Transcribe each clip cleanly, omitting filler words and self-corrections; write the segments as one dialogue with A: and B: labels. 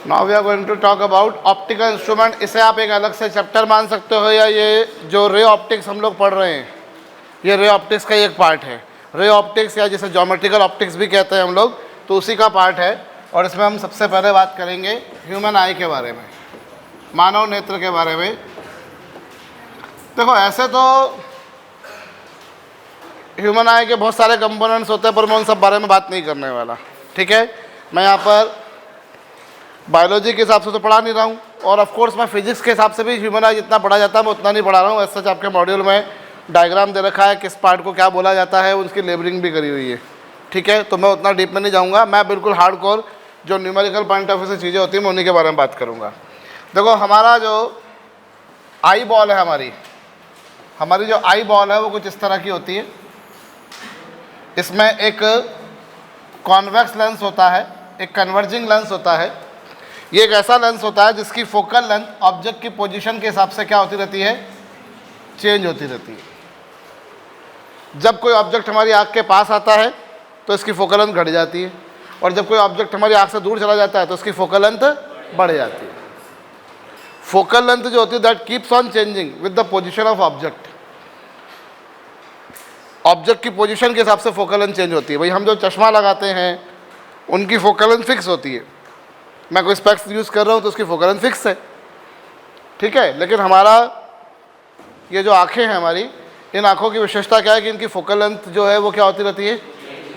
A: Now we are going to talk about optical instrument. इसे आप एक अलग से चैप्टर मान सकते हो, या ये जो रे ऑप्टिक्स हम लोग पढ़ रहे हैं ये रे ऑप्टिक्स का एक पार्ट है। रे ऑप्टिक्स या जिसे ज्योमेट्रिकल ऑप्टिक्स भी कहते हैं हम लोग, तो उसी का पार्ट है। और इसमें हम सबसे पहले बात करेंगे ह्यूमन आई के बारे में, मानव नेत्र के बारे में। देखो ऐसे तो ह्यूमन आई के बहुत सारे कंपोनेंट्स होते हैं, पर मैं उन सब बारे में बात नहीं करने वाला। ठीक है, मैं यहाँ पर बायोलॉजी के हिसाब से तो पढ़ा नहीं रहा हूँ, और ऑफ कोर्स मैं फिजिक्स के हिसाब से भी ह्यूमन आई जितना पढ़ा जाता है मैं उतना नहीं पढ़ा रहा हूँ। ऐसा आपके मॉड्यूल में डायग्राम दे रखा है, किस पार्ट को क्या बोला जाता है, उसकी लेबलिंग भी करी हुई है। ठीक है, तो मैं उतना डीप में नहीं जाऊँगा, मैं बिल्कुल हार्डकोर जो न्यूमेरिकल पॉइंट ऑफ व्यू से चीज़ें होती हैं मैं उन्हीं के बारे में बात करूँगा। देखो हमारा जो आई बॉल है, हमारी जो आई बॉल है वो कुछ इस तरह की होती है। इसमें एक कॉन्वेक्स लेंस होता है, एक कन्वर्जिंग लेंस होता है। ये एक ऐसा लेंस होता है जिसकी फोकल लेंथ ऑब्जेक्ट की पोजीशन के हिसाब से क्या होती रहती है, चेंज होती रहती है। जब कोई ऑब्जेक्ट हमारी आँख के पास आता है तो इसकी फोकल लेंथ घट जाती है, और जब कोई ऑब्जेक्ट हमारी आँख से दूर चला जाता है तो इसकी फोकल लेंथ बढ़ जाती है। फोकल लेंथ जो होती है that keeps on changing with the position of object. Object की पोजीशन के हिसाब से फोकल लेंथ चेंज होती है। भाई हम जो चश्मा लगाते हैं उनकी फोकल लेंथ फिक्स होती है। मैं कोई स्पेक्स यूज़ कर रहा हूँ तो उसकी फोकल लेंथ फिक्स है। ठीक है, लेकिन हमारा ये जो आँखें हैं हमारी, इन आँखों की विशेषता क्या है कि इनकी फोकल लेंथ जो है वो क्या होती रहती है,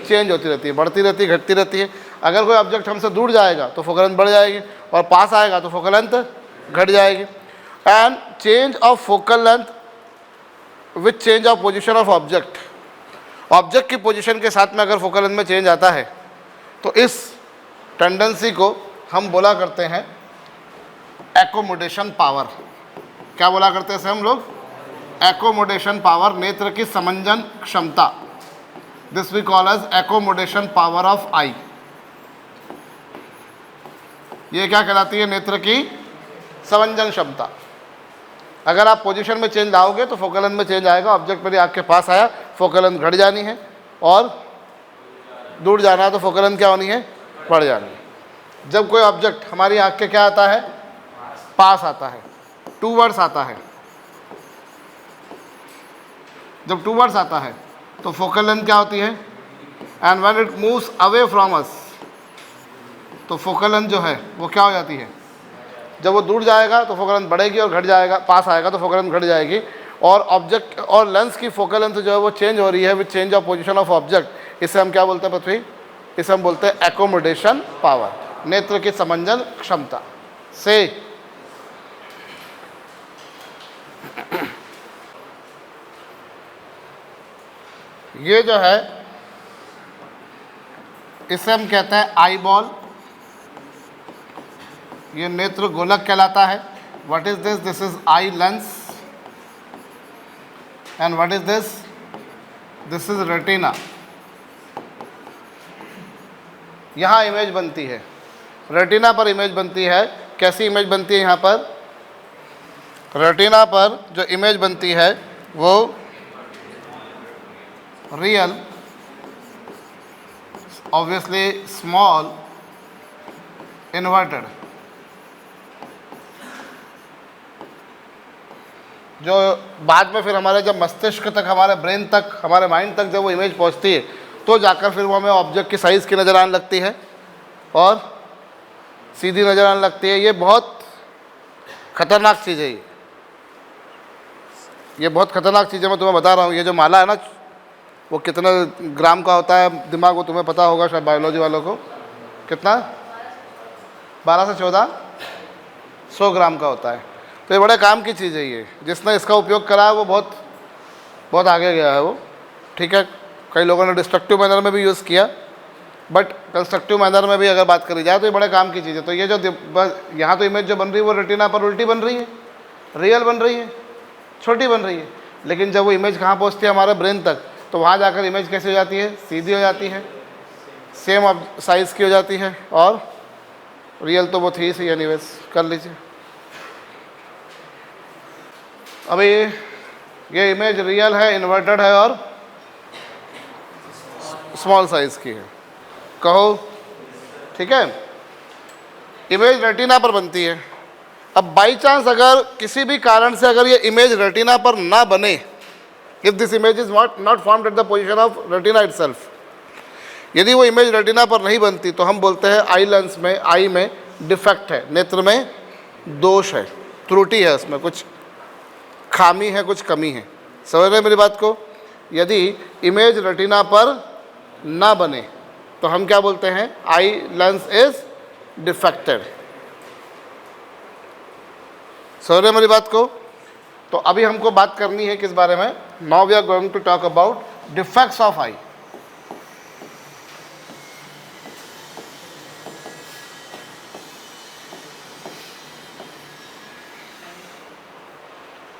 A: चेंज होती रहती है, बढ़ती रहती है, घटती रहती है। अगर कोई ऑब्जेक्ट हमसे दूर जाएगा तो फोकल लेंथ बढ़ जाएगी, और पास आएगा तो फोकल लेंथ घट जाएगी। And change of focal length with change of position of object. Object की पोजीशन के साथ में अगर फोकल लेंथ में चेंज आता है तो इस टेंडेंसी को हम बोला करते हैं एकोमोडेशन पावर। क्या बोला करते हैं इसे हम लोग, एकोमोडेशन पावर, नेत्र की समंजन क्षमता। This we call as accommodation power of eye. ये क्या कहलाती है, नेत्र की समंजन क्षमता। अगर आप पोजीशन में चेंज लाओगे तो फोकल लेंथ में चेंज आएगा। ऑब्जेक्ट मेरी आँख के पास आया, फोकल लेंथ घट जानी है, और दूर जाना है तो फोकल लेंथ क्या होनी है, बढ़ जानी है। जब कोई ऑब्जेक्ट हमारी आँख के क्या आता है, पास आता है, टूवर्ड्स आता है, जब टूवर्ड्स आता है तो फोकल लेंथ क्या होती है, and when it moves away from us तो फोकल लेंथ जो है वो क्या हो जाती है, जब वो दूर जाएगा तो फोकल लेंथ बढ़ेगी, और घट जाएगा, पास आएगा तो फोकल लेंथ घट जाएगी। और ऑब्जेक्ट और लेंस की फोकल लेंथ जो है वो चेंज हो रही है with change of position of object. इसे हम क्या बोलते हैं पृथ्वी, इसे हम बोलते हैं एकोमोडेशन पावर, नेत्र की समंजन क्षमता से। ये जो है इसे हम कहते हैं आई बॉल। ये नेत्र गोलक कहलाता है। What is this, this is eye lens. And what is this, this is retina. यहाँ इमेज बनती है, रेटिना पर इमेज बनती है। कैसी इमेज बनती है, यहाँ पर रेटिना पर जो इमेज बनती है वो रियल, ऑब्वियसली स्मॉल, इन्वर्टेड। जो बाद में फिर हमारे जब मस्तिष्क तक, हमारे ब्रेन तक, हमारे माइंड तक जब वो इमेज पहुंचती है तो जाकर फिर वो हमें ऑब्जेक्ट की साइज़ की नज़र आने लगती है और सीधी नज़र आने लगती है। ये बहुत ख़तरनाक चीज़ है। ये बहुत ख़तरनाक चीज़ है, मैं तुम्हें बता रहा हूँ। ये जो माला है ना, वो कितना ग्राम का होता है दिमाग, वो तुम्हें पता होगा शायद बायोलॉजी वालों को। कितना, 12 से 1400 ग्राम का होता है। तो ये बड़े काम की चीज़ है। ये जिसने इसका उपयोग करा है वो बहुत आगे गया है वो। ठीक है, कई लोगों ने डिस्ट्रक्टिव मैनर में भी यूज़ किया, बट कंस्ट्रक्टिव मैनर में भी अगर बात करी जाए तो ये बड़े काम की चीज़ है। तो ये जो यहाँ तो इमेज जो बन रही है वो रेटिना पर उल्टी बन रही है, रियल बन रही है, छोटी बन रही है। लेकिन जब वो इमेज कहाँ पहुँचती है, हमारे ब्रेन तक, तो वहाँ जाकर इमेज कैसी हो जाती है, सीधी हो जाती है, सेम साइज़ की हो जाती है। और रियल तो वो थी ही एनीवेज, कर लीजिए। अभी ये इमेज रियल है, इन्वर्टेड है और स्मॉल साइज़ की है, कहो ठीक है। इमेज रेटिना पर बनती है। अब बाई चांस अगर किसी भी कारण से अगर ये इमेज रेटिना पर ना बने, if this image is not formed at the position of retina itself, यदि वो इमेज रेटिना पर नहीं बनती तो हम बोलते हैं आई लेंस में, आई में डिफेक्ट है, नेत्र में दोष है, त्रुटि है, उसमें कुछ खामी है, कुछ कमी है। समझ रहे मेरी बात को? यदि इमेज रेटिना पर ना बने तो हम क्या बोलते हैं? Eye lens is defected. समझ रहे मेरी बात को? तो अभी हमको बात करनी है किस बारे में? Now we are going to talk about defects of eye.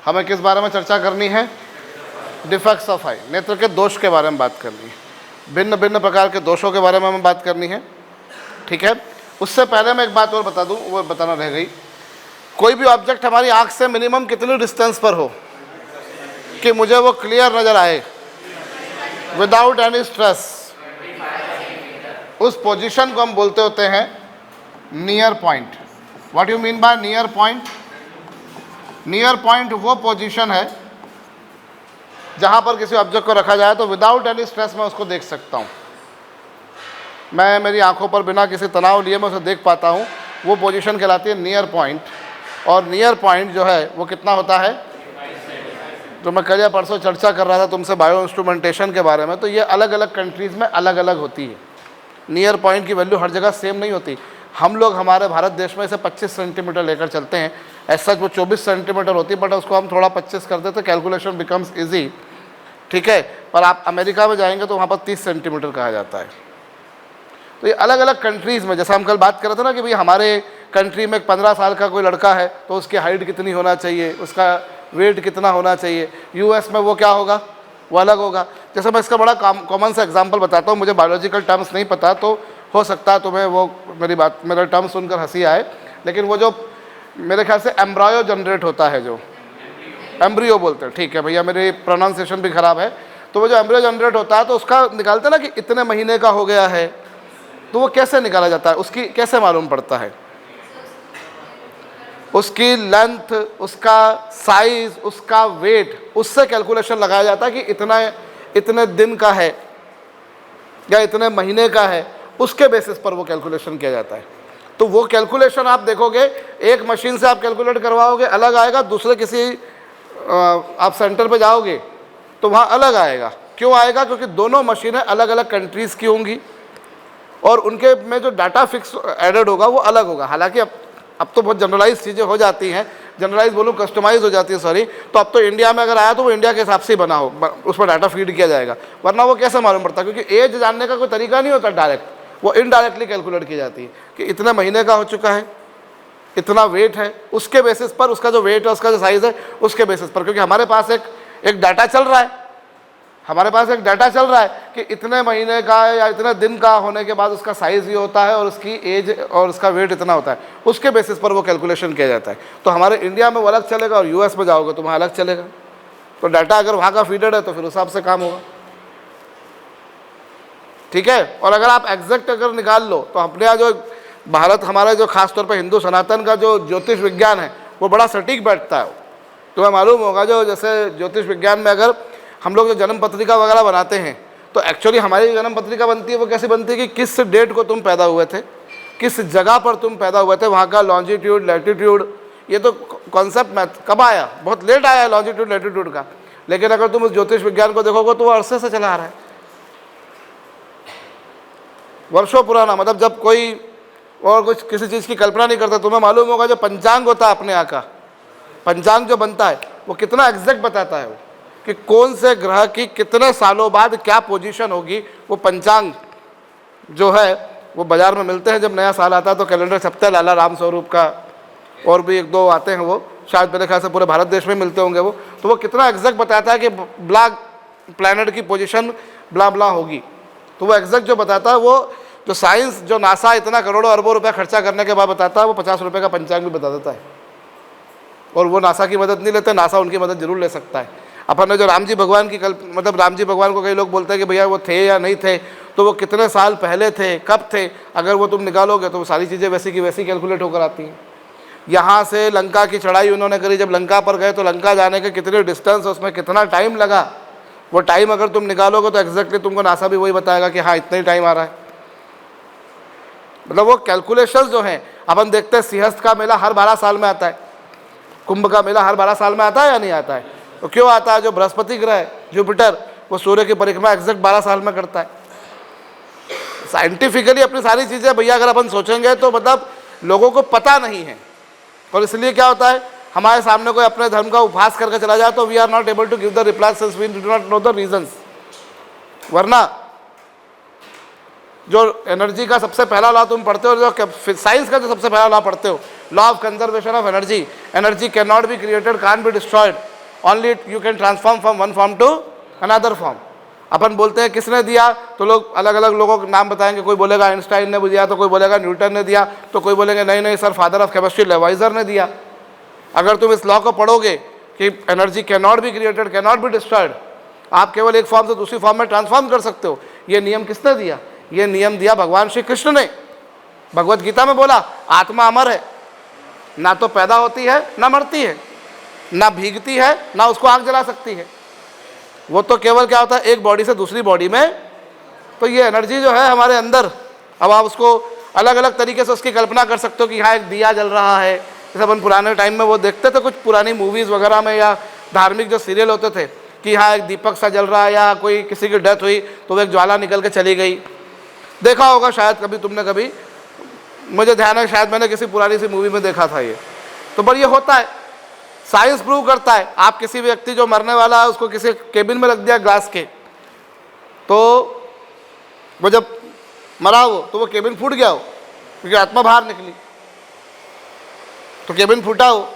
A: हमें किस बारे में चर्चा करनी है? डिफेक्ट्स ऑफ आई, नेत्र के दोष के बारे में बात करनी है। भिन्न भिन्न प्रकार के दोषों के बारे में हमें बात करनी है, ठीक है। उससे पहले मैं एक बात और बता दूं, वो बताना रह गई। कोई भी ऑब्जेक्ट हमारी आंख से मिनिमम कितनी डिस्टेंस पर हो कि मुझे वो क्लियर नजर आए विदाउट एनी स्ट्रेस, उस पोजीशन को हम बोलते होते हैं near point. What you mean by near point? Near point वो पोजीशन है जहां पर किसी ऑब्जेक्ट को रखा जाए तो विदाउट एनी स्ट्रेस मैं उसको देख सकता हूं। मैं मेरी आंखों पर बिना किसी तनाव लिए मैं उसे देख पाता हूं, वो पोजीशन कहलाती है नियर पॉइंट। और नियर पॉइंट जो है वो कितना होता है? तो मैं कल या परसों चर्चा कर रहा था तुमसे बायो इंस्ट्रूमेंटेशन के बारे में, तो ये अलग अलग कंट्रीज़ में अलग अलग होती है। नियर पॉइंट की वैल्यू हर जगह सेम नहीं होती। हम लोग हमारे भारत देश में इसे 25 सेंटीमीटर लेकर चलते हैं, ऐसा वो 24 सेंटीमीटर होती है, बट उसको हम थोड़ा 25 कर देते, कैलकुलेशन बिकम्स ईजी, ठीक है। पर आप अमेरिका में जाएंगे तो वहाँ पर 30 सेंटीमीटर कहा जाता है। तो ये अलग अलग कंट्रीज़ में, जैसा हम कल बात कर रहे थे ना कि भाई हमारे कंट्री में 15 साल का कोई लड़का है तो उसकी हाइट कितनी होना चाहिए, उसका वेट कितना होना चाहिए। यूएस में वो क्या होगा? वो अलग होगा। जैसे मैं इसका बड़ा कॉमन सा एग्जांपल बताता हूँ, मुझे बायोलॉजिकल टर्म्स नहीं पता तो हो सकता है तुम्हें वो मेरा टर्म सुनकर हंसी आए, लेकिन वो जो मेरे ख्याल से एम्ब्रायो जनरेट होता है, जो एम्ब्रियो बोलते हैं, ठीक है भैया मेरी प्रोनाउंसिएशन भी ख़राब है, तो वो जो एम्ब्रियो जनरेट होता है तो उसका निकालते हैं ना कि इतने महीने का हो गया है, तो वो कैसे निकाला जाता है? उसकी कैसे मालूम पड़ता है? उसकी लेंथ, उसका साइज, उसका वेट, उससे कैलकुलेशन लगाया जाता है कि इतने दिन का है या इतने महीने का है, उसके बेसिस पर वो कैलकुलेशन किया जाता है। तो वो कैलकुलेशन आप देखोगे, एक मशीन से आप कैलकुलेट करवाओगे अलग आएगा, दूसरे किसी आप सेंटर पे जाओगे तो वहाँ अलग आएगा। क्यों आएगा? क्योंकि दोनों मशीनें अलग अलग कंट्रीज़ की होंगी और उनके में जो डाटा फिक्स एडेड होगा वो अलग होगा। हालांकि अब तो बहुत जनरलाइज चीज़ें हो जाती हैं, जनरलाइज बोलूँ कस्टमाइज हो जाती है, सॉरी। तो अब तो इंडिया में अगर आया तो वो इंडिया के हिसाब से ही बना हो, उस पर डाटा फीड किया जाएगा, वरना वो कैसे मालूम पड़ता? क्योंकि एज जानने का कोई तरीका नहीं होता डायरेक्ट, वो इनडायरेक्टली कैलकुलेट की जाती है कि इतने महीने का हो चुका है, इतना वेट है, उसके बेसिस पर, उसका जो वेट है, उसका जो साइज़ है, उसके बेसिस पर। क्योंकि हमारे पास एक डाटा चल रहा है, हमारे पास एक डाटा चल रहा है कि इतने महीने का या इतने दिन का होने के बाद उसका साइज़ ये होता है और उसकी एज और उसका वेट इतना होता है, उसके बेसिस पर वो कैलकुलेशन किया जाता है। तो हमारे इंडिया में वो अलग चलेगा और यूएस में जाओगे तो वहाँ अलग चलेगा। तो डाटा अगर वहाँ का फीडेड है तो फिर उस हिसाब से काम होगा, ठीक है। और अगर आप एग्जैक्ट अगर निकाल लो तो अपने यहाँ जो भारत, हमारा जो खासतौर पर हिंदू सनातन का जो ज्योतिष विज्ञान है वो बड़ा सटीक बैठता है। तुम्हें मालूम होगा जो जैसे ज्योतिष विज्ञान में अगर हम लोग जो जन्म पत्रिका वगैरह बनाते हैं तो एक्चुअली हमारी जन्म पत्रिका बनती है वो कैसे बनती है कि किस डेट को तुम पैदा हुए थे, किस जगह पर तुम पैदा हुए थे, वहाँ का लॉन्जिट्यूड, लैटिट्यूड। ये तो कॉन्सेप्ट कब आया? बहुत लेट आया है लॉन्जिट्यूड लैटिट्यूड का। लेकिन अगर तुम उस ज्योतिष विज्ञान को देखोगे तो वो अरसे से चला आ रहा है, वर्षों पुराना। मतलब जब कोई और कुछ किसी चीज़ की कल्पना नहीं करता। तुम्हें मालूम होगा जो पंचांग होता है अपने यहाँ का, पंचांग जो बनता है वो कितना एग्जैक्ट बताता है वो कि कौन से ग्रह की कितने सालों बाद क्या पोजीशन होगी। वो पंचांग जो है वो बाज़ार में मिलते हैं, जब नया साल आता है तो कैलेंडर छपता है, लाला राम स्वरूप का, और भी एक दो आते हैं, वो शायद मेरे ख्याल से पूरे भारत देश में मिलते होंगे वो। तो वो कितना एग्जैक्ट बताता है कि ब्ला प्लैनेट की पोजीशन ब्ला ब्ला होगी। तो वो एग्जैक्ट जो बताता है, वो जो साइंस, जो नासा इतना करोड़ों अरबों रुपया खर्चा करने के बाद बताता है, वो 50 रुपये का पंचांग भी बता देता है। और वो नासा की मदद नहीं लेते, नासा उनकी मदद जरूर ले सकता है। अपन ने जो राम जी भगवान की मतलब राम जी भगवान को कई लोग बोलते हैं कि भैया वो थे या नहीं थे, तो वो कितने साल पहले थे, कब थे, अगर वो तुम निकालोगे तो वो सारी चीज़ें वैसी की वैसी कैलकुलेट होकर आती हैं। यहाँ से लंका की चढ़ाई उन्होंने करी, जब लंका पर गए तो लंका जाने के कितने डिस्टेंस, उसमें कितना टाइम लगा, वो टाइम अगर तुम निकालोगे तो एग्जैक्टली तुमको नासा भी वही बताएगा कि हाँ इतना ही टाइम आ रहा है। मतलब वो कैलकुलेशंस जो हैं, अपन देखते हैं सिंहस्थ का मेला हर 12 साल में आता है, कुंभ का मेला हर 12 साल में आता है या नहीं आता है? तो क्यों आता है? जो बृहस्पति ग्रह है जुपिटर, वो सूर्य की परिक्रमा एग्जैक्ट 12 साल में करता है। साइंटिफिकली अपनी सारी चीज़ें भैया अगर अपन सोचेंगे तो मतलब लोगों को पता नहीं है, और इसलिए क्या होता है, हमारे सामने कोई अपने धर्म का उपहास करके चला जाए तो we are not able to give the reply since we do not know the reasons. वरना जो एनर्जी का सबसे पहला लॉ तुम पढ़ते हो, जो साइंस का जो सबसे पहला लॉ पढ़ते हो, law of conservation of energy, energy can not be created, can be destroyed, only you can transform from one form to another form. अपन बोलते हैं किसने दिया, तो लोग अलग अलग लोगों के नाम बताएंगे, कोई बोलेगा आइंस्टाइन ने दिया, तो कोई बोलेगा न्यूटन ने दिया, तो कोई बोलेंगे नहीं नहीं सर फादर ऑफ केमिस्ट्री लेवाइजर ने दिया। अगर तुम इस लॉ को पढ़ोगे कि energy can not be created, can not be destroyed, आप केवल एक फॉर्म से दूसरी फॉर्म में ट्रांसफॉर्म कर सकते हो, ये नियम किसने दिया? ये नियम दिया भगवान श्री कृष्ण ने। भगवत गीता में बोला आत्मा अमर है, ना तो पैदा होती है ना मरती है, ना भीगती है ना उसको आग जला सकती है, वो तो केवल क्या होता है एक बॉडी से दूसरी बॉडी में। तो ये एनर्जी जो है हमारे अंदर, अब आप उसको अलग अलग तरीके से उसकी कल्पना कर सकते हो कि हाँ एक दिया जल रहा है, जैसे अपन पुराने टाइम में वो देखते थे कुछ पुरानी मूवीज़ वगैरह में या धार्मिक जो सीरियल होते थे कि हाँ एक दीपक सा जल रहा है, या कोई किसी की डेथ हुई तो वो एक ज्वाला निकल के चली गई। देखा होगा शायद कभी तुमने, कभी मुझे ध्यान है शायद मैंने किसी पुरानी सी मूवी में देखा था ये। तो पर ये होता है, साइंस प्रूव करता है। आप किसी व्यक्ति जो मरने वाला है उसको किसी केबिन में रख दिया ग्लास के, तो वो जब मरा वो तो वो केबिन फूट गया हो क्योंकि आत्मा बाहर निकली, तो केबिन फूटा हो।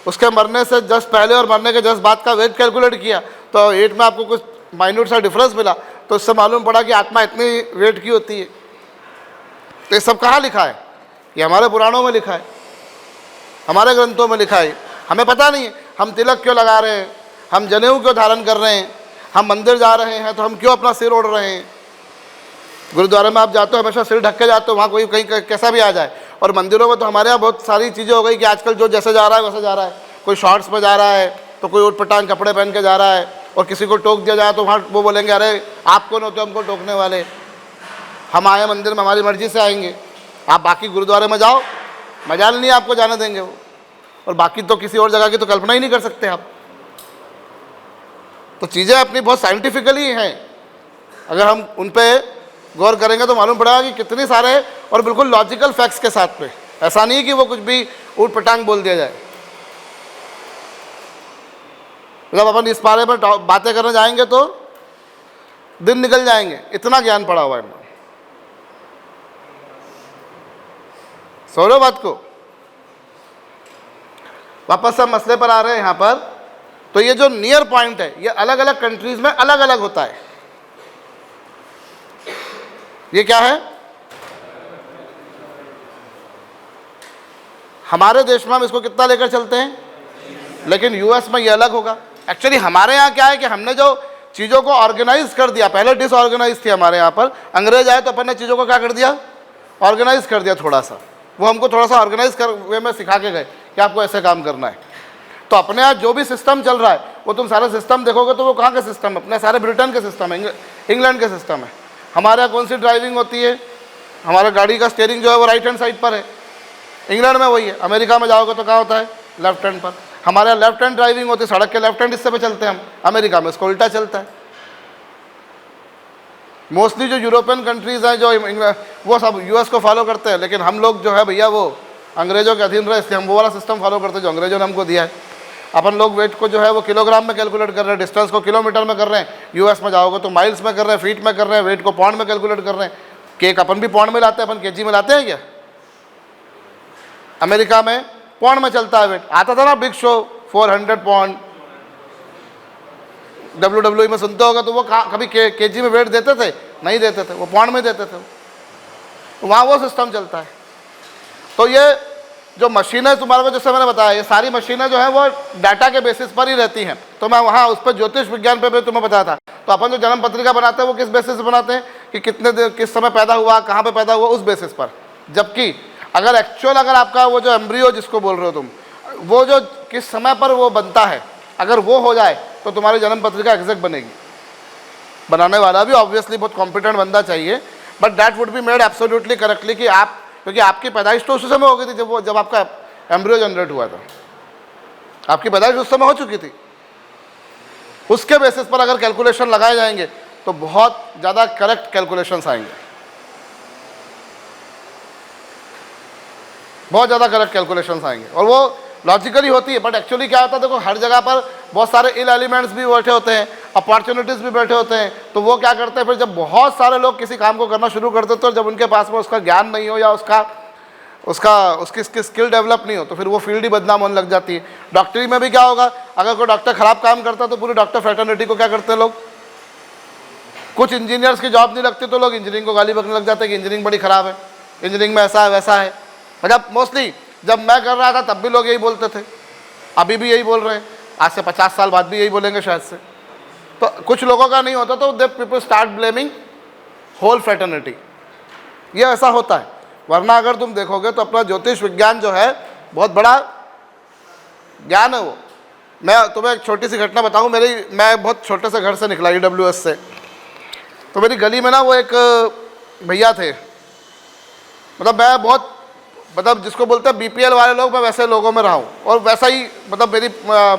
A: उसके मरने से जस्ट पहले और मरने के जस्ट बाद का वेट कैलकुलेट किया तो वेट में आपको कुछ माइन्यूट सा डिफरेंस मिला, तो इससे मालूम पड़ा कि आत्मा इतनी वेट की होती है। तो ये सब कहाँ लिखा है? ये हमारे पुराणों में लिखा है, हमारे ग्रंथों में लिखा है। हमें पता नहीं है, हम तिलक क्यों लगा रहे हैं, हम जनेऊ क्यों धारण कर रहे हैं, हम मंदिर जा रहे हैं तो हम क्यों अपना सिर ओढ़ रहे हैं। गुरुद्वारे में आप जाते हो हमेशा सिर ढक के जाते हो, वहाँ कोई कहीं कैसा भी आ जाए। और मंदिरों में तो हमारे यहाँ बहुत सारी चीज़ें हो गई कि आजकल जो जैसे जा रहा है वैसे जा रहा है, कोई शॉर्ट्स में जा रहा है तो कोई उटपटांग कपड़े पहन के जा रहा है, और किसी को टोक दिया जाए तो वहाँ वो बोलेंगे अरे आप कौन होते हो हमको टोकने वाले, हम आए मंदिर में हमारी मर्जी से आएंगे। आप बाकी गुरुद्वारे में जाओ, मजाल नहीं आपको जाने देंगे वो, और बाकी तो किसी और जगह की तो कल्पना ही नहीं कर सकते आप। तो चीज़ें अपनी बहुत साइंटिफिकली हैं, अगर हम उन पर गौर करेंगे तो मालूम पड़ेगा कि कितने सारे और बिल्कुल लॉजिकल फैक्ट्स के साथ में। ऐसा नहीं कि वो कुछ भी ऊट पटांग बोल दिया जाए। जब अपन इस बारे में बातें करने जाएंगे तो दिन निकल जाएंगे, इतना ज्ञान पड़ा हुआ है। समझो बात को। वापस हम मसले पर आ रहे हैं यहाँ पर। तो ये जो नियर पॉइंट है ये अलग अलग कंट्रीज में अलग अलग होता है। ये क्या है? हमारे देश में हम इसको कितना लेकर चलते हैं, लेकिन यूएस में ये अलग होगा। एक्चुअली हमारे यहाँ क्या है कि हमने जो चीज़ों को ऑर्गेनाइज कर दिया, पहले डिसऑर्गेनाइज थी हमारे यहाँ पर। अंग्रेज आए तो अपन ने चीज़ों को क्या कर दिया, ऑर्गेनाइज कर दिया थोड़ा सा। वो हमको थोड़ा सा ऑर्गेनाइज कर वे में सिखा के गए कि आपको ऐसे काम करना है। तो अपने यहाँ जो भी सिस्टम चल रहा है वो तुम सारे सिस्टम देखोगे तो वो कहाँ के सिस्टम है, अपने सारे ब्रिटेन के सिस्टम है, इंग्लैंड के सिस्टम है। हमारे यहाँ कौन सी ड्राइविंग होती है, हमारा गाड़ी का स्टीयरिंग जो है वो राइट हैंड साइड पर है, इंग्लैंड में वही है। अमेरिका में जाओगे तो कहाँ होता है, लेफ्ट हैंड पर। हमारे यहाँ लेफ्ट हैंड ड्राइविंग होती है, सड़क के लेफ्ट हैंड हिस्से पे चलते हैं हम। अमेरिका में इसको उल्टा चलता है। मोस्टली जो यूरोपियन कंट्रीज़ हैं जो वो सब यूएस को फॉलो करते हैं, लेकिन हम लोग जो है भैया वो अंग्रेजों के अधीन रहे, इसलिए हम वो वाला सिस्टम फॉलो करते हैं जो अंग्रेजों ने हमको दिया है। अपन लोग वेट को जो है वो किलोग्राम में कैलकुलेट कर रहे हैं, डिस्टेंस को किलोमीटर में कर रहे हैं। यूएस में जाओगे तो माइल्स में कर रहे हैं, फीट में कर रहे हैं, वेट को पाउंड में कैलकुलेट कर रहे हैं। केक अपन भी पाउंड में लाते हैं, अपन केजी में लाते हैं क्या? अमेरिका में पाउंड में चलता है वेट। आता था ना बिग शो 400 पाउंड, WWE में सुनते होगा तो वो कभी केजी में वेट देते थे? नहीं देते थे, वो पाउंड में देते थे। वहाँ वो सिस्टम चलता है। तो ये जो मशीनें तुम्हारे को जैसे मैंने बताया, ये सारी मशीनें जो है वो डाटा के बेसिस पर ही रहती हैं। तो मैं वहाँ उस पर ज्योतिष विज्ञान पे भी तुम्हें बताया था। तो अपन जो जन्म पत्रिका बनाते हैं वो किस बेसिस से बनाते हैं कि कितने दिन किस समय पैदा हुआ, कहाँ पे पैदा हुआ, उस बेसिस पर। जबकि अगर एक्चुअल अगर आपका वो जो एम्ब्रियो जिसको बोल रहे हो तुम, वो जो किस समय पर वो बनता है, अगर वो हो जाए तो तुम्हारी जन्म पत्रिका एग्जैक्ट बनेगी। बनाने वाला भी ऑब्वियसली बहुत कॉम्पिटेंट बंदा चाहिए, but that would be made absolutely correctly कि आप, क्योंकि आपकी पैदाइश तो उस समय हो गई थी जब आपका एम्ब्रियो जनरेट हुआ था, आपकी पैदाइश उस समय हो चुकी थी। उसके बेसिस पर अगर कैलकुलेशन लगाए जाएंगे तो बहुत ज़्यादा करेक्ट कैलकुलेशंस आएंगे, बहुत ज़्यादा करेक्ट कैलकुलेशंस आएंगे, और वो लॉजिकली होती है। बट एक्चुअली क्या होता है, देखो हर जगह पर बहुत सारे इल एलिमेंट्स भी बैठे होते हैं, अपॉर्चुनिटीज़ भी बैठे होते हैं। तो वो क्या करते हैं, फिर जब बहुत सारे लोग किसी काम को करना शुरू करते हैं, तो जब उनके पास में उसका ज्ञान नहीं हो या उसकी स्किल डेवलप नहीं हो, तो फिर वो फील्ड ही बदनाम होने लग जाती है। डॉक्टरी में भी क्या होगा, अगर कोई डॉक्टर खराब काम करता है तो पूरी डॉक्टर फ्रेटर्निटी को क्या करते हैं लोग, कुछ इंजीनियर्स की जॉब नहीं लगती तो लोग इंजीनियरिंग को गाली बकने लग जाते हैं कि इंजीनियरिंग बड़ी ख़राब है, इंजीनियरिंग में ऐसा है वैसा है। मतलब मोस्टली जब मैं कर रहा था तब भी लोग यही बोलते थे, अभी भी यही बोल रहे हैं, आज से 50 साल बाद भी यही बोलेंगे शायद से। तो कुछ लोगों का नहीं होता तो they people start blaming whole fraternity, ये ऐसा होता है। वरना अगर तुम देखोगे तो अपना ज्योतिष विज्ञान जो है बहुत बड़ा ज्ञान है वो। मैं तुम्हें एक छोटी सी घटना बताऊं, मैं बहुत छोटे से घर से निकला EWS से। तो मेरी गली में ना वो एक भैया थे, मतलब मैं बहुत, मतलब जिसको बोलते हैं BPL वाले लोग, मैं वैसे लोगों में रहा हूँ, और वैसा ही मतलब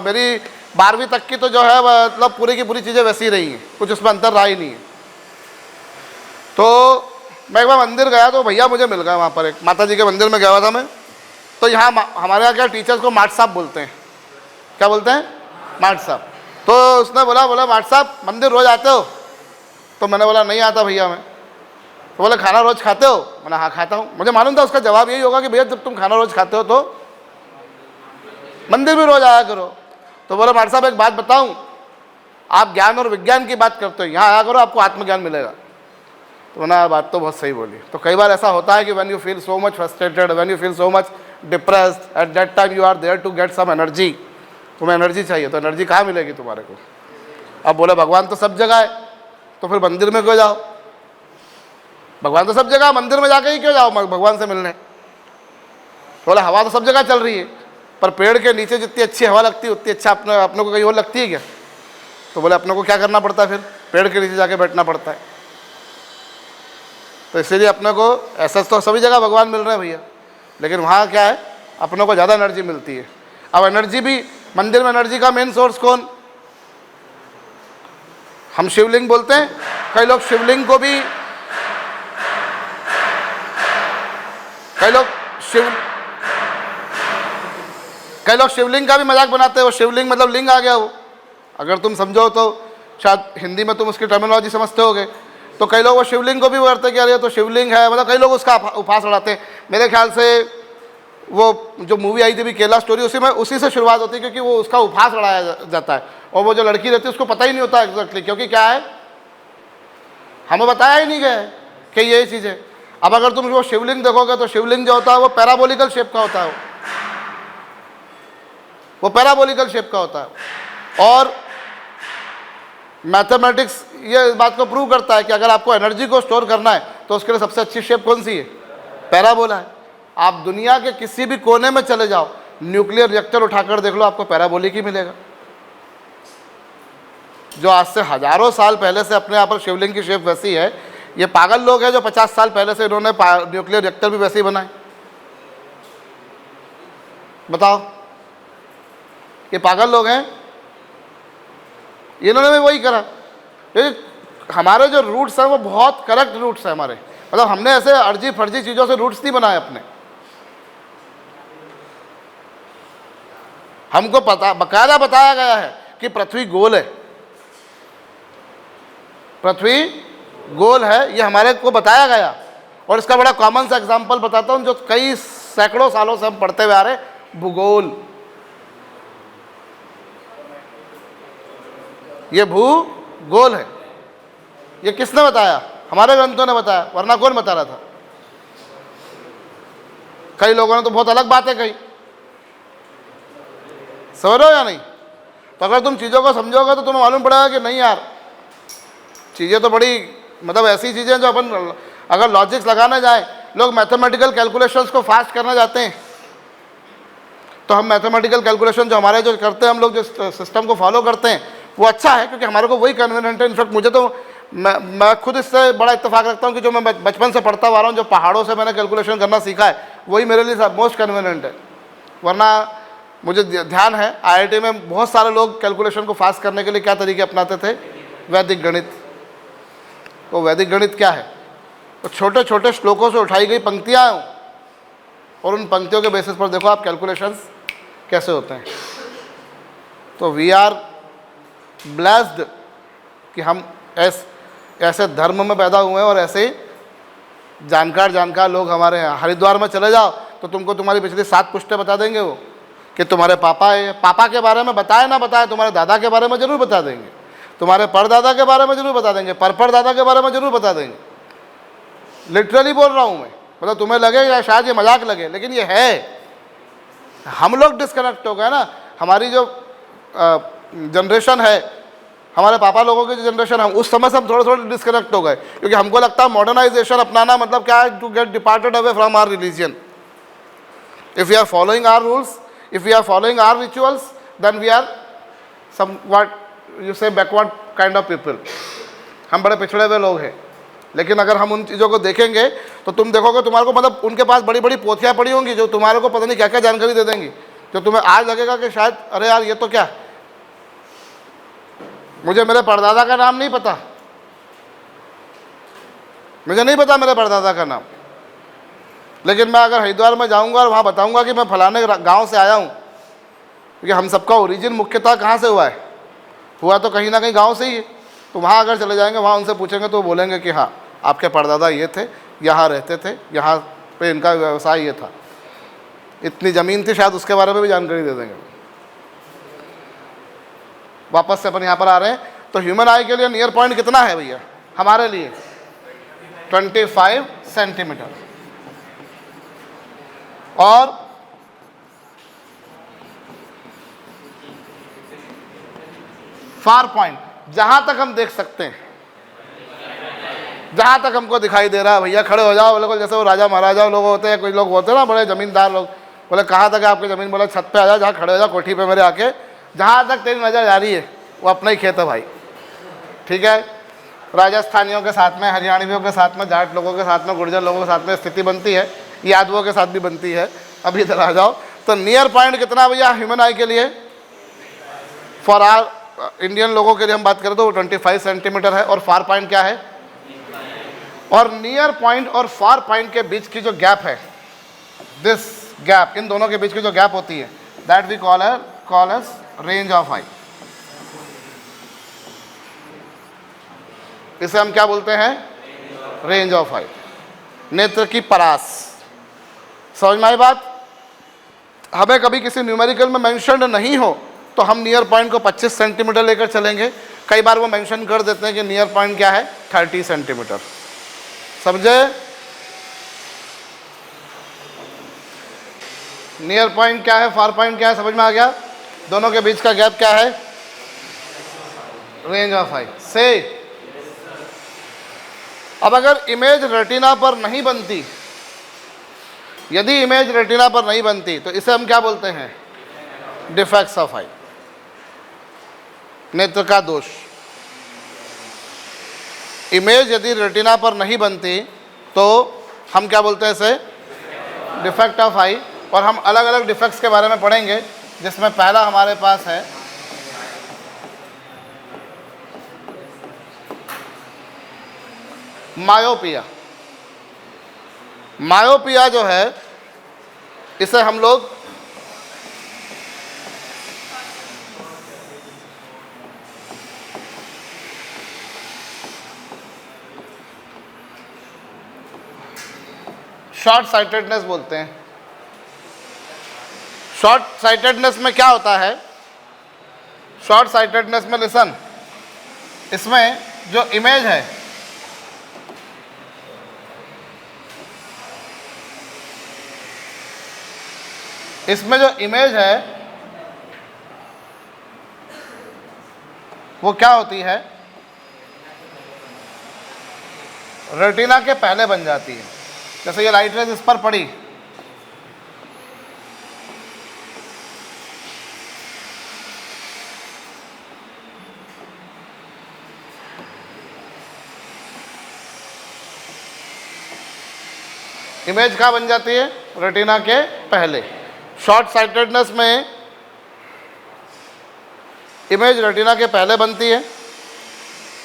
A: मेरी 12वीं तक की तो जो है मतलब पूरी की पूरी चीज़ें वैसी ही रही हैं, कुछ उसमें अंतर रहा ही नहीं है। तो मैं एक बार मंदिर गया तो भैया मुझे मिल गया वहाँ पर, एक माता जी के मंदिर में गया हुआ था मैं। तो यहाँ हमारे यहाँ क्या टीचर्स को माट साहब बोलते हैं, क्या बोलते हैं, माट साहब। तो उसने बोला माट साहब मंदिर रोज़ आते हो? तो मैंने बोला नहीं आता भैया मैं। तो बोले खाना रोज़ खाते हो? मैंने हाँ खाता हूँ। मुझे मालूम था उसका जवाब यही होगा कि भैया जब तुम खाना रोज़ खाते हो तो मंदिर भी रोज़ आया करो। तो बोले माट साहब एक बात बताऊँ, आप ज्ञान और विज्ञान की बात करते हो, यहाँ आया करो आपको आत्मज्ञान मिलेगा। तो मैंने बात तो बहुत सही बोली। तो कई बार ऐसा होता है कि when you feel so much frustrated, when you feel so much depressed, at that time you are there to get some energy. तुम्हें एनर्जी चाहिए, तो एनर्जी कहाँ मिलेगी तुम्हारे को? अब बोले भगवान तो सब जगह है, तो फिर मंदिर में क्यों जाओ? भगवान तो सब जगह, मंदिर में जाके ही क्यों जाओ भगवान से मिलने? बोले हवा तो सब जगह चल रही है, पर पेड़ के नीचे जितनी अच्छी हवा लगती है उतनी अच्छा अपने को कहीं और लगती है क्या? तो बोले अपने को क्या करना पड़ता है, फिर पेड़ के नीचे जाके बैठना पड़ता है। तो इसीलिए अपने को ऐसा तो सभी जगह भगवान मिल रहे हैं भैया, लेकिन वहाँ क्या है, अपने को ज़्यादा एनर्जी मिलती है। अब एनर्जी भी, मंदिर में एनर्जी का मेन सोर्स कौन? हम शिवलिंग बोलते हैं, कई लोग शिवलिंग को भी, कई लोग शिवलिंग का भी मजाक बनाते हैं। वो शिवलिंग मतलब लिंग आ गया वो, अगर तुम समझो तो शायद हिंदी में तुम उसकी टर्मिनोलॉजी समझते होगे। तो कई लोग वो शिवलिंग को भी करते कि अरे तो शिवलिंग है, मतलब कई लोग उसका उपहास उड़ाते हैं। मेरे ख्याल से वो जो मूवी आई थी भी केला स्टोरी, उसी से शुरुआत होती है, क्योंकि वो उसका उपहास उड़ाया जाता है। और वो जो लड़की रहती है उसको पता ही नहीं होता एग्जैक्टली, क्योंकि क्या है, हमें बताया ही नहीं गया है कि ये चीज़ है। अब अगर तुम वो शिवलिंग देखोगे तो शिवलिंग जो होता है वो पैराबोलिकल शेप का होता है, वो पैराबोलिकल शेप का होता है। और मैथमेटिक्स ये इस बात को प्रूव करता है कि अगर आपको एनर्जी को स्टोर करना है तो उसके लिए सबसे अच्छी शेप कौन सी है? पैराबोला है। आप दुनिया के किसी भी कोने में चले जाओ, न्यूक्लियर रिएक्टर उठाकर देख लो, आपको पैराबोलिक ही मिलेगा। जो आज से हजारों साल पहले से अपने यहाँ पर शिवलिंग की शेप वैसी है, ये पागल लोग हैं जो 50 साल पहले से इन्होंने न्यूक्लियर रिएक्टर भी वैसे ही बनाए। बताओ, ये पागल लोग हैं, इन्होंने भी वही करा। हमारे जो रूट्स हैं वो बहुत करेक्ट रूट्स हैं हमारे, मतलब हमने ऐसे अर्जी फर्जी चीज़ों से रूट्स नहीं बनाए अपने। हमको बकायदा बताया गया है कि पृथ्वी गोल है, पृथ्वी गोल है, ये हमारे को बताया गया। और इसका बड़ा कॉमन सा एग्जांपल बताता हूँ, जो कई सैकड़ों सालों से हम पढ़ते हुए आ रहे हैं, भूगोल। ये भूगोल है, ये किसने बताया? हमारे ग्रंथों ने बताया, वरना कौन बता रहा था? कई लोगों ने तो बहुत अलग बातें कही, समझ रहे हो या नहीं? तो अगर तुम चीज़ों को समझोगे तो तुम्हें मालूम पड़ेगा कि नहीं यार, चीज़ें तो बड़ी मतलब ऐसी चीज़ें जो अपन अगर लॉजिक्स लगाने जाए, लोग मैथमेटिकल कैलकुलेशंस को फास्ट करना चाहते हैं, तो हम मैथमेटिकल कैलकुलेशन जो हमारे जो करते हैं, हम लोग जो सिस्टम को फॉलो करते हैं वो अच्छा है, क्योंकि हमारे को वही कन्वीनियंट है। इनफैक्ट मुझे तो मैं खुद इससे बड़ा इत्तेफाक रखता हूँ कि जो मैं बचपन से पढ़ता हुआ रहा हूँ, जो पहाड़ों से मैंने कैलकुलेशन करना सीखा है, वही मेरे लिए मोस्ट कन्वीनियंट है। वरना मुझे ध्यान है IIT में बहुत सारे लोग कैलकुलेशन को फास्ट करने के लिए क्या तरीके अपनाते थे, वैदिक गणित। तो वैदिक गणित क्या है? तो छोटे छोटे श्लोकों से उठाई गई पंक्तियाँ हैं, और उन पंक्तियों के बेसिस पर देखो आप कैलकुलेशंस कैसे होते हैं। तो वी आर ब्लेस्ड कि हम ऐसे धर्म में पैदा हुए हैं, और ऐसे ही जानकार लोग हमारे यहाँ। हरिद्वार में चले जाओ तो तुमको तुम्हारी पिछली 7 पुश्तें बता देंगे वो, कि तुम्हारे पापा है, पापा के बारे में बताए ना बताए, तुम्हारे दादा के बारे में ज़रूर बता देंगे, तुम्हारे परदादा के बारे में ज़रूर बता देंगे, परदादा के बारे में ज़रूर बता देंगे। लिटरली बोल रहा हूँ मैं, मतलब तुम्हें लगेगा शायद ये मजाक लगे, लेकिन ये है। हम लोग डिस्कनेक्ट हो गए ना, हमारी जो जनरेशन है, हमारे पापा लोगों की जो जनरेशन है, उस समय से हम थोड़े डिस्कनेक्ट हो गए, क्योंकि हमको लगता है मॉडर्नाइजेशन अपनाना मतलब क्या है, to get departed away from our religion. If we are following our rules, if we are following our rituals, then we are some what you say backward kind of people. हम बड़े पिछड़े हुए लोग हैं। लेकिन अगर हम उन चीज़ों को देखेंगे तो तुम देखोगे तुम्हारे को मतलब उनके पास बड़ी बड़ी पोथियाँ पड़ी होंगी जो तुम्हारे को पता नहीं क्या क्या जानकारी दे देंगी, जो तुम्हें आज लगेगा कि शायद अरे यार ये तो क्या, मुझे मेरे परदादा का नाम नहीं पता, मुझे नहीं पता मेरे परदादा का नाम, लेकिन मैं अगर हरिद्वार में जाऊंगा और वहाँ बताऊंगा कि मैं फलाने गांव से आया हूँ, क्योंकि हम सबका ओरिजिन मुख्यतः कहाँ से हुआ है, हुआ तो कहीं ना कहीं गाँव से ही है। तो वहाँ अगर चले जाएंगे, वहाँ उनसे पूछेंगे तो वो बोलेंगे कि हाँ आपके परदादा ये थे, यहाँ रहते थे, यहाँ पे इनका व्यवसाय ये था, इतनी ज़मीन थी, शायद उसके बारे में भी जानकारी दे देंगे। वापस से अपन यहाँ पर आ रहे हैं। तो ह्यूमन आई के लिए नियर पॉइंट कितना है भैया हमारे लिए? 25 सेंटीमीटर। और फार पॉइंट जहां तक हम देख सकते हैं, जहां तक हमको दिखाई दे रहा है, भैया खड़े हो जाओ, बिल्कुल जैसे वो राजा महाराजा लोग होते हैं, कुछ लोग होते हैं ना बड़े जमींदार लोग, बोले कहाँ तक है आपकी ज़मीन? बोले छत पे आ जाओ, जहाँ खड़े हो जाओ कोठी पे मेरे आके, जहाँ तक तेरी नज़र जा रही है वो अपना ही खेत है भाई, ठीक है। राजस्थानियों के साथ में, हरियाणवियों के साथ में, जाट लोगों के साथ में, गुर्जर लोगों के साथ में स्थिति बनती है, यादवों के साथ भी बनती है। अभी इधर आ जाओ। तो नियर पॉइंट कितना भैया ह्यूमन आई के लिए? फॉर आर इंडियन लोगों के लिए हम बात करें तो वो 25 सेंटीमीटर है। और फार पॉइंट क्या है? और नियर पॉइंट और फार पॉइंट के बीच की जो गैप है, दिस गैप, इन दोनों के बीच की जो गैप होती है, that we call as range of eye. इसे हम क्या बोलते हैं? रेंज ऑफ आई, नेत्र की परास। समझ में आई बात? हमें कभी किसी न्यूमेरिकल में मेंशन्ड नहीं हो तो हम नियर पॉइंट को 25 सेंटीमीटर लेकर चलेंगे। कई बार वो मेंशन कर देते हैं कि नियर पॉइंट क्या है? 30 सेंटीमीटर। समझे? नियर पॉइंट क्या है, फार पॉइंट क्या है, समझ में आ गया? दोनों के बीच का गैप क्या है? रेंज ऑफ आई से। अब अगर इमेज रेटिना पर नहीं बनती, यदि इमेज रेटिना पर नहीं बनती तो इसे हम क्या बोलते हैं? डिफेक्ट्स ऑफ आई, नेत्र का दोष। इमेज यदि रेटिना पर नहीं बनती तो हम क्या बोलते हैं इसे? डिफेक्ट ऑफ आई। और हम अलग अलग डिफेक्ट्स के बारे में पढ़ेंगे, जिसमें पहला हमारे पास है मायोपिया। मायोपिया जो है, इसे हम लोग शॉर्ट साइटेडनेस बोलते हैं। शॉर्ट साइटेडनेस में क्या होता है? शॉर्ट साइटेडनेस में लिसन, इसमें जो इमेज है, इसमें जो इमेज है वो क्या होती है, रेटिना के पहले बन जाती है। जैसे ये लाइट रेज इस पर पड़ी, इमेज कहाँ बन जाती है, रेटिना के पहले। शॉर्ट साइटेडनेस में इमेज रेटिना के पहले बनती है।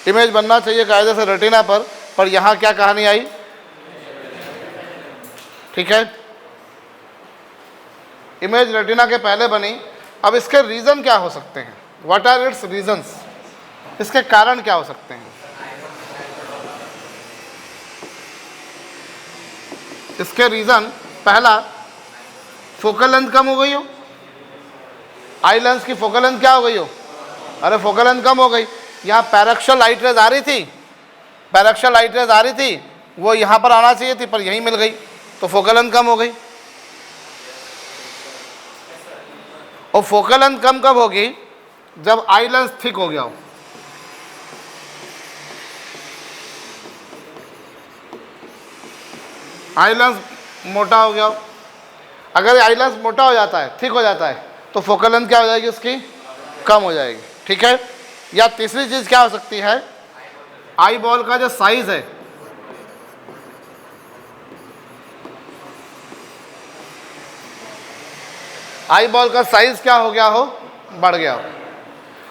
A: इमेज बनना चाहिए कायदे से रेटिना पर यहाँ क्या कहानी आई, ठीक है, इमेज रेटिना के पहले बनी। अब इसके रीज़न क्या हो सकते हैं, व्हाट आर इट्स रीजंस, इसके कारण क्या हो सकते हैं। इसके रीज़न, पहला, फोकल लेंथ कम हो गई हो, आई लेंस की फोकल लेंथ क्या हो गई हो, अरे फोकल लेंथ कम हो गई। यहाँ पैरेक्शियल लाइट रेज आ रही थी, पैरेक्शियल लाइट रेज आ रही थी, वो यहाँ पर आना चाहिए थी पर यहीं मिल गई, तो फोकल लेंथ कम हो गई। और फोकल लेंथ कम कब होगी, जब आई लेंस थिक हो गया हो। आई लेंस मोटा हो गया हो। अगर आई लेंस मोटा हो जाता है, थिक हो जाता है, तो फोकल लेंथ क्या हो जाएगी उसकी, कम हो जाएगी, ठीक है। या तीसरी चीज क्या हो सकती है, आई बॉल का जो साइज है, आई बॉल का साइज क्या हो गया हो, बढ़ गया हो।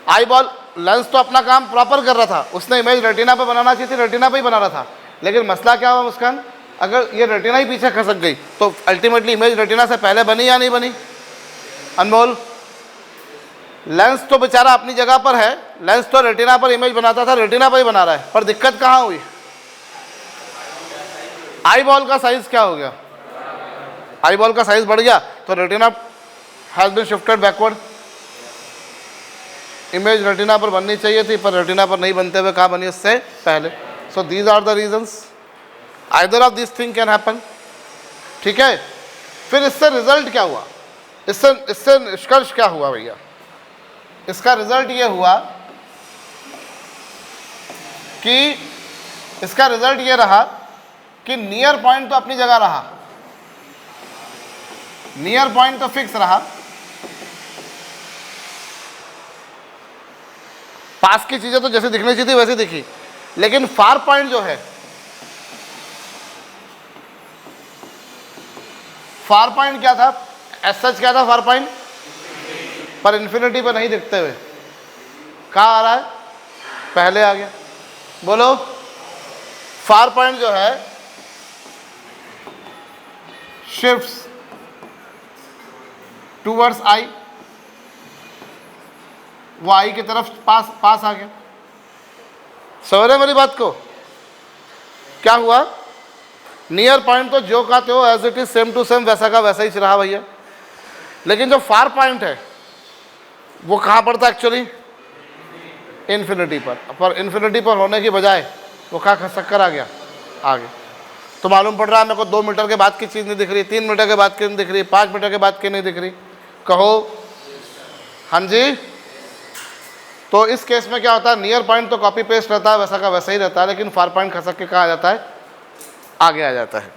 A: आई बॉल लेंस तो अपना काम प्रॉपर कर रहा था, उसने इमेज रेटिना पे बनाना चाहिए थी, रेटिना पे ही बना रहा था, लेकिन मसला क्या हुआ मुस्कान, अगर ये रेटिना ही पीछे खसक गई तो अल्टीमेटली इमेज रेटिना से पहले बनी या नहीं बनी। अनमोल, लेंस तो बेचारा अपनी जगह पर है, लेंस तो रेटिना पर इमेज बनाता था, रेटिना पर ही बना रहा है, पर दिक्कत कहाँ हुई, आई बॉल का साइज क्या हो गया, आई बॉल का साइज बढ़ गया, तो retina has been shifted backward. Image retina पर बननी चाहिए थी पर रेटिना पर नहीं बनते हुए कहाँ बनी, उससे पहले। So these are the reasons, either of this thing can happen, ठीक है। फिर इससे रिजल्ट क्या हुआ, इससे निष्कर्ष क्या हुआ भैया, इसका रिजल्ट ये हुआ कि इसका रिजल्ट ये रहा कि नियर पॉइंट तो अपनी जगह रहा, नियर पॉइंट तो फिक्स रहा, पास की चीजें तो जैसे दिखनी चाहिए थी वैसे दिखी, लेकिन फार पॉइंट जो है, फार पॉइंट क्या था, एज सच क्या था फार पॉइंट, पर इन्फिनिटी पर नहीं दिखते हुए कहाँ आ रहा है, पहले आ गया। बोलो, फार पॉइंट जो है शिफ्ट्स टूवर्ड्स आई, वो आई की तरफ पास आ गया। समझ रहे मेरी बात को, क्या हुआ, नियर पॉइंट तो जो कहते हो as it is same to same वैसा का वैसा ही रहा भैया, लेकिन जो फार पॉइंट है वो कहाँ पर था एक्चुअली, इन्फिनिटी पर इन्फिनिटी पर होने की बजाय वो कहाँ खसक कर आ गया, आगे। तो मालूम पड़ रहा है मेरे को 2 मीटर के बाद की चीज़ नहीं दिख रही, 3 मीटर के बाद की नहीं दिख रही, 5 मीटर के बाद की नहीं दिख रही, कहो हाँ जी। तो इस केस में क्या होता है, नियर पॉइंट तो कॉपी पेस्ट रहता है, वैसा का वैसा ही रहता है, लेकिन फार पॉइंट खसक के कहाँ आ जाता है, आगे आ जाता है।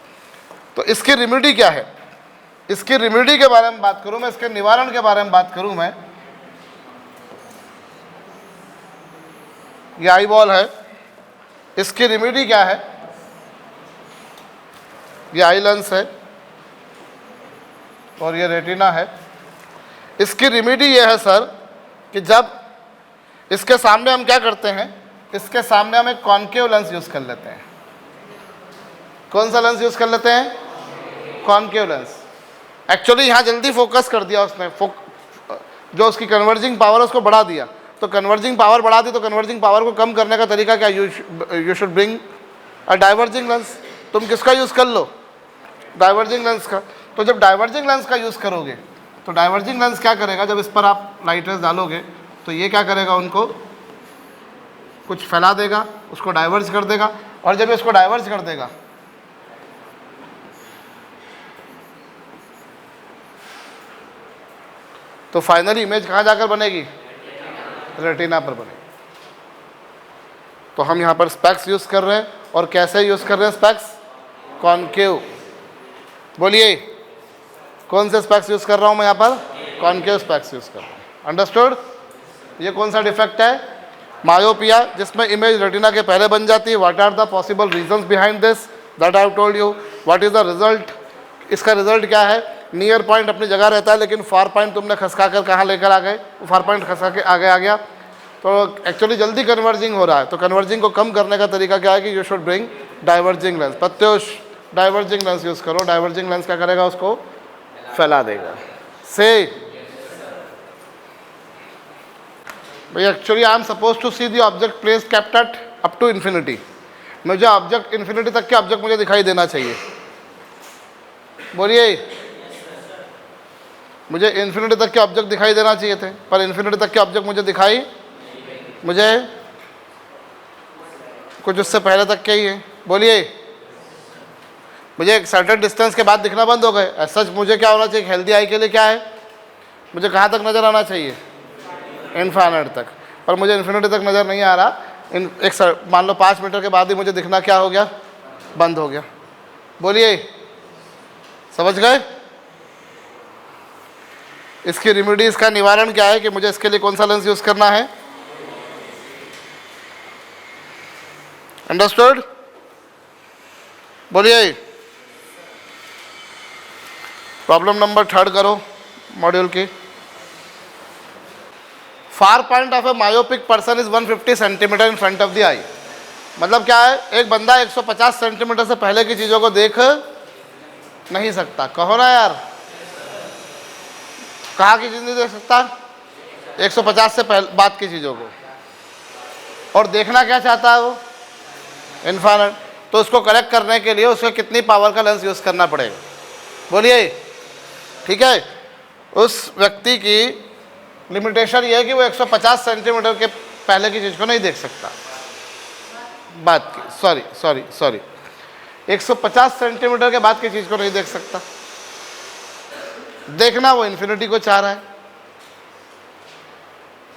A: तो इसकी रेमेडी क्या है, इसकी रेमेडी के बारे में बात करूं मैं, इसके निवारण के बारे में बात करूं मैं। ये आई बॉल है, इसकी रेमेडी क्या है, ये आई लेंस है और ये रेटिना है। इसकी रेमेडी ये है सर कि जब इसके सामने हम क्या करते हैं, इसके सामने हम एक कॉन्केव लेंस यूज कर लेते हैं। कौन सा लेंस यूज कर लेते हैं, कॉन्केव लेंस। एक्चुअली यहाँ जल्दी फोकस कर दिया उसने, जो उसकी कन्वर्जिंग पावर है उसको बढ़ा दिया, तो कन्वर्जिंग पावर बढ़ा दी, तो कन्वर्जिंग पावर को कम करने का तरीका क्या, you should bring a diverging lens. तुम किसका यूज़ कर लो, डाइवर्जिंग लेंस का। तो जब डाइवर्जिंग लेंस का यूज़ करोगे तो डाइवर्जिंग लेंस क्या करेगा, जब इस पर आप लाइट रेज डालोगे तो ये क्या करेगा, उनको कुछ फैला देगा, उसको डाइवर्ज कर देगा, और जब इसको डाइवर्ज कर देगा तो फाइनली इमेज कहाँ जाकर बनेगी? रेटिना पर बनेगी। तो हम यहाँ पर स्पेक्स यूज़ कर रहे हैं, और कैसे यूज़ कर रहे हैं स्पेक्स? कॉनकेव। बोलिए कौन से स्पेक्स यूज़ कर रहा हूँ मैं यहाँ पर? कॉनकेव स्पेक्स यूज़ कर रहा हूँ। अंडरस्टूड? ये कौन सा डिफेक्ट है? मायोपिया, जिसमें इमेज रेटिना के पहले बन जाती है। What are the possible reasons behind this? That I have told you. What is the result? इसका रिजल्ट क्या है? नियर पॉइंट अपनी जगह रहता है, लेकिन फार पॉइंट तुमने खसका कर कहाँ लेकर आ गए? फार पॉइंट खसका के आगे आ गया, तो एक्चुअली जल्दी कन्वर्जिंग हो रहा है। तो कन्वर्जिंग को कम करने का तरीका क्या है कि you should bring diverging lens. Pratyush diverging lens use करो। डाइवर्जिंग लेंस क्या करेगा? उसको फैला देगा। से भाई actually I am suppose to see the object place kept at up to infinity. मुझे ऑब्जेक्ट इन्फिनिटी तक के ऑब्जेक्ट मुझे दिखाई देना चाहिए। बोलिए मुझे इन्फिनिटी तक के ऑब्जेक्ट दिखाई देना चाहिए थे, पर इन्फिनिटी तक के ऑब्जेक्ट मुझे दिखाई, मुझे कुछ उससे पहले तक के ही है। बोलिए मुझे एक सर्टेन डिस्टेंस के बाद दिखना बंद हो गए। सच मुझे क्या होना चाहिए? हेल्दी आई के लिए क्या है? मुझे कहाँ तक नज़र आना चाहिए? इनफाइनाइट तक। पर मुझे इन्फिनिटी तक नज़र नहीं आ रहा। मान लो 5 मीटर के बाद ही मुझे दिखना क्या हो गया? बंद हो गया। बोलिए समझ गए? इसकी रेमेडी, इसका निवारण क्या है कि मुझे इसके लिए कौन सा लेंस यूज़ करना है? अंडरस्टूड? बोलिए प्रॉब्लम नंबर 3 करो मॉड्यूल की। Far point of a myopic person is 150 centimetre in front of the eye. मतलब क्या है? एक बंदा 150 सेंटीमीटर से पहले की चीज़ों को देख नहीं सकता। कहो ना यार, कहाँ की चीज़ नहीं देख सकता? 150 से पहले बाद की चीज़ों को। और देखना क्या चाहता है वो? इनफाइनाइट। तो उसको करेक्ट करने के लिए उसको कितनी पावर का लेंस यूज़ करना पड़ेगा? बोलिए। ठीक है, उस व्यक्ति की लिमिटेशन ये है कि वो 150 सेंटीमीटर के पहले की चीज़ को नहीं देख सकता। बात की सॉरी 150 सेंटीमीटर के बाद की चीज़ को नहीं देख सकता। देखना वो इन्फिनिटी को चाह रहा है,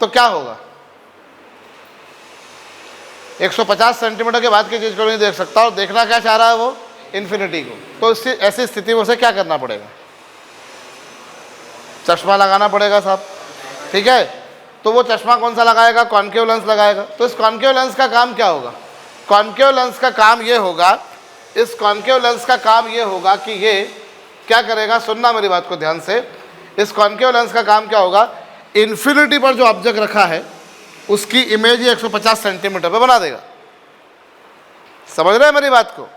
A: तो क्या होगा? 150 सेंटीमीटर के बाद की चीज़ को नहीं देख सकता और देखना क्या चाह रहा है वो? इन्फिनिटी को। तो इससे ऐसी स्थिति में उसे क्या करना पड़ेगा? चश्मा लगाना पड़ेगा साहब। ठीक है, तो वो चश्मा कौन सा लगाएगा? कॉनकेव लेंस लगाएगा। तो इस कॉनकेव लेंस का काम क्या होगा? कॉनकेव लेंस का काम ये होगा, इस कॉनकेव लेंस का काम ये होगा कि ये क्या करेगा? सुनना मेरी बात को ध्यान से। इस कॉनकेव लेंस का काम क्या होगा? इन्फिनिटी पर जो ऑब्जेक्ट रखा है उसकी इमेज ही 150 सेंटीमीटर पर बना देगा। समझ रहे हैं मेरी बात को?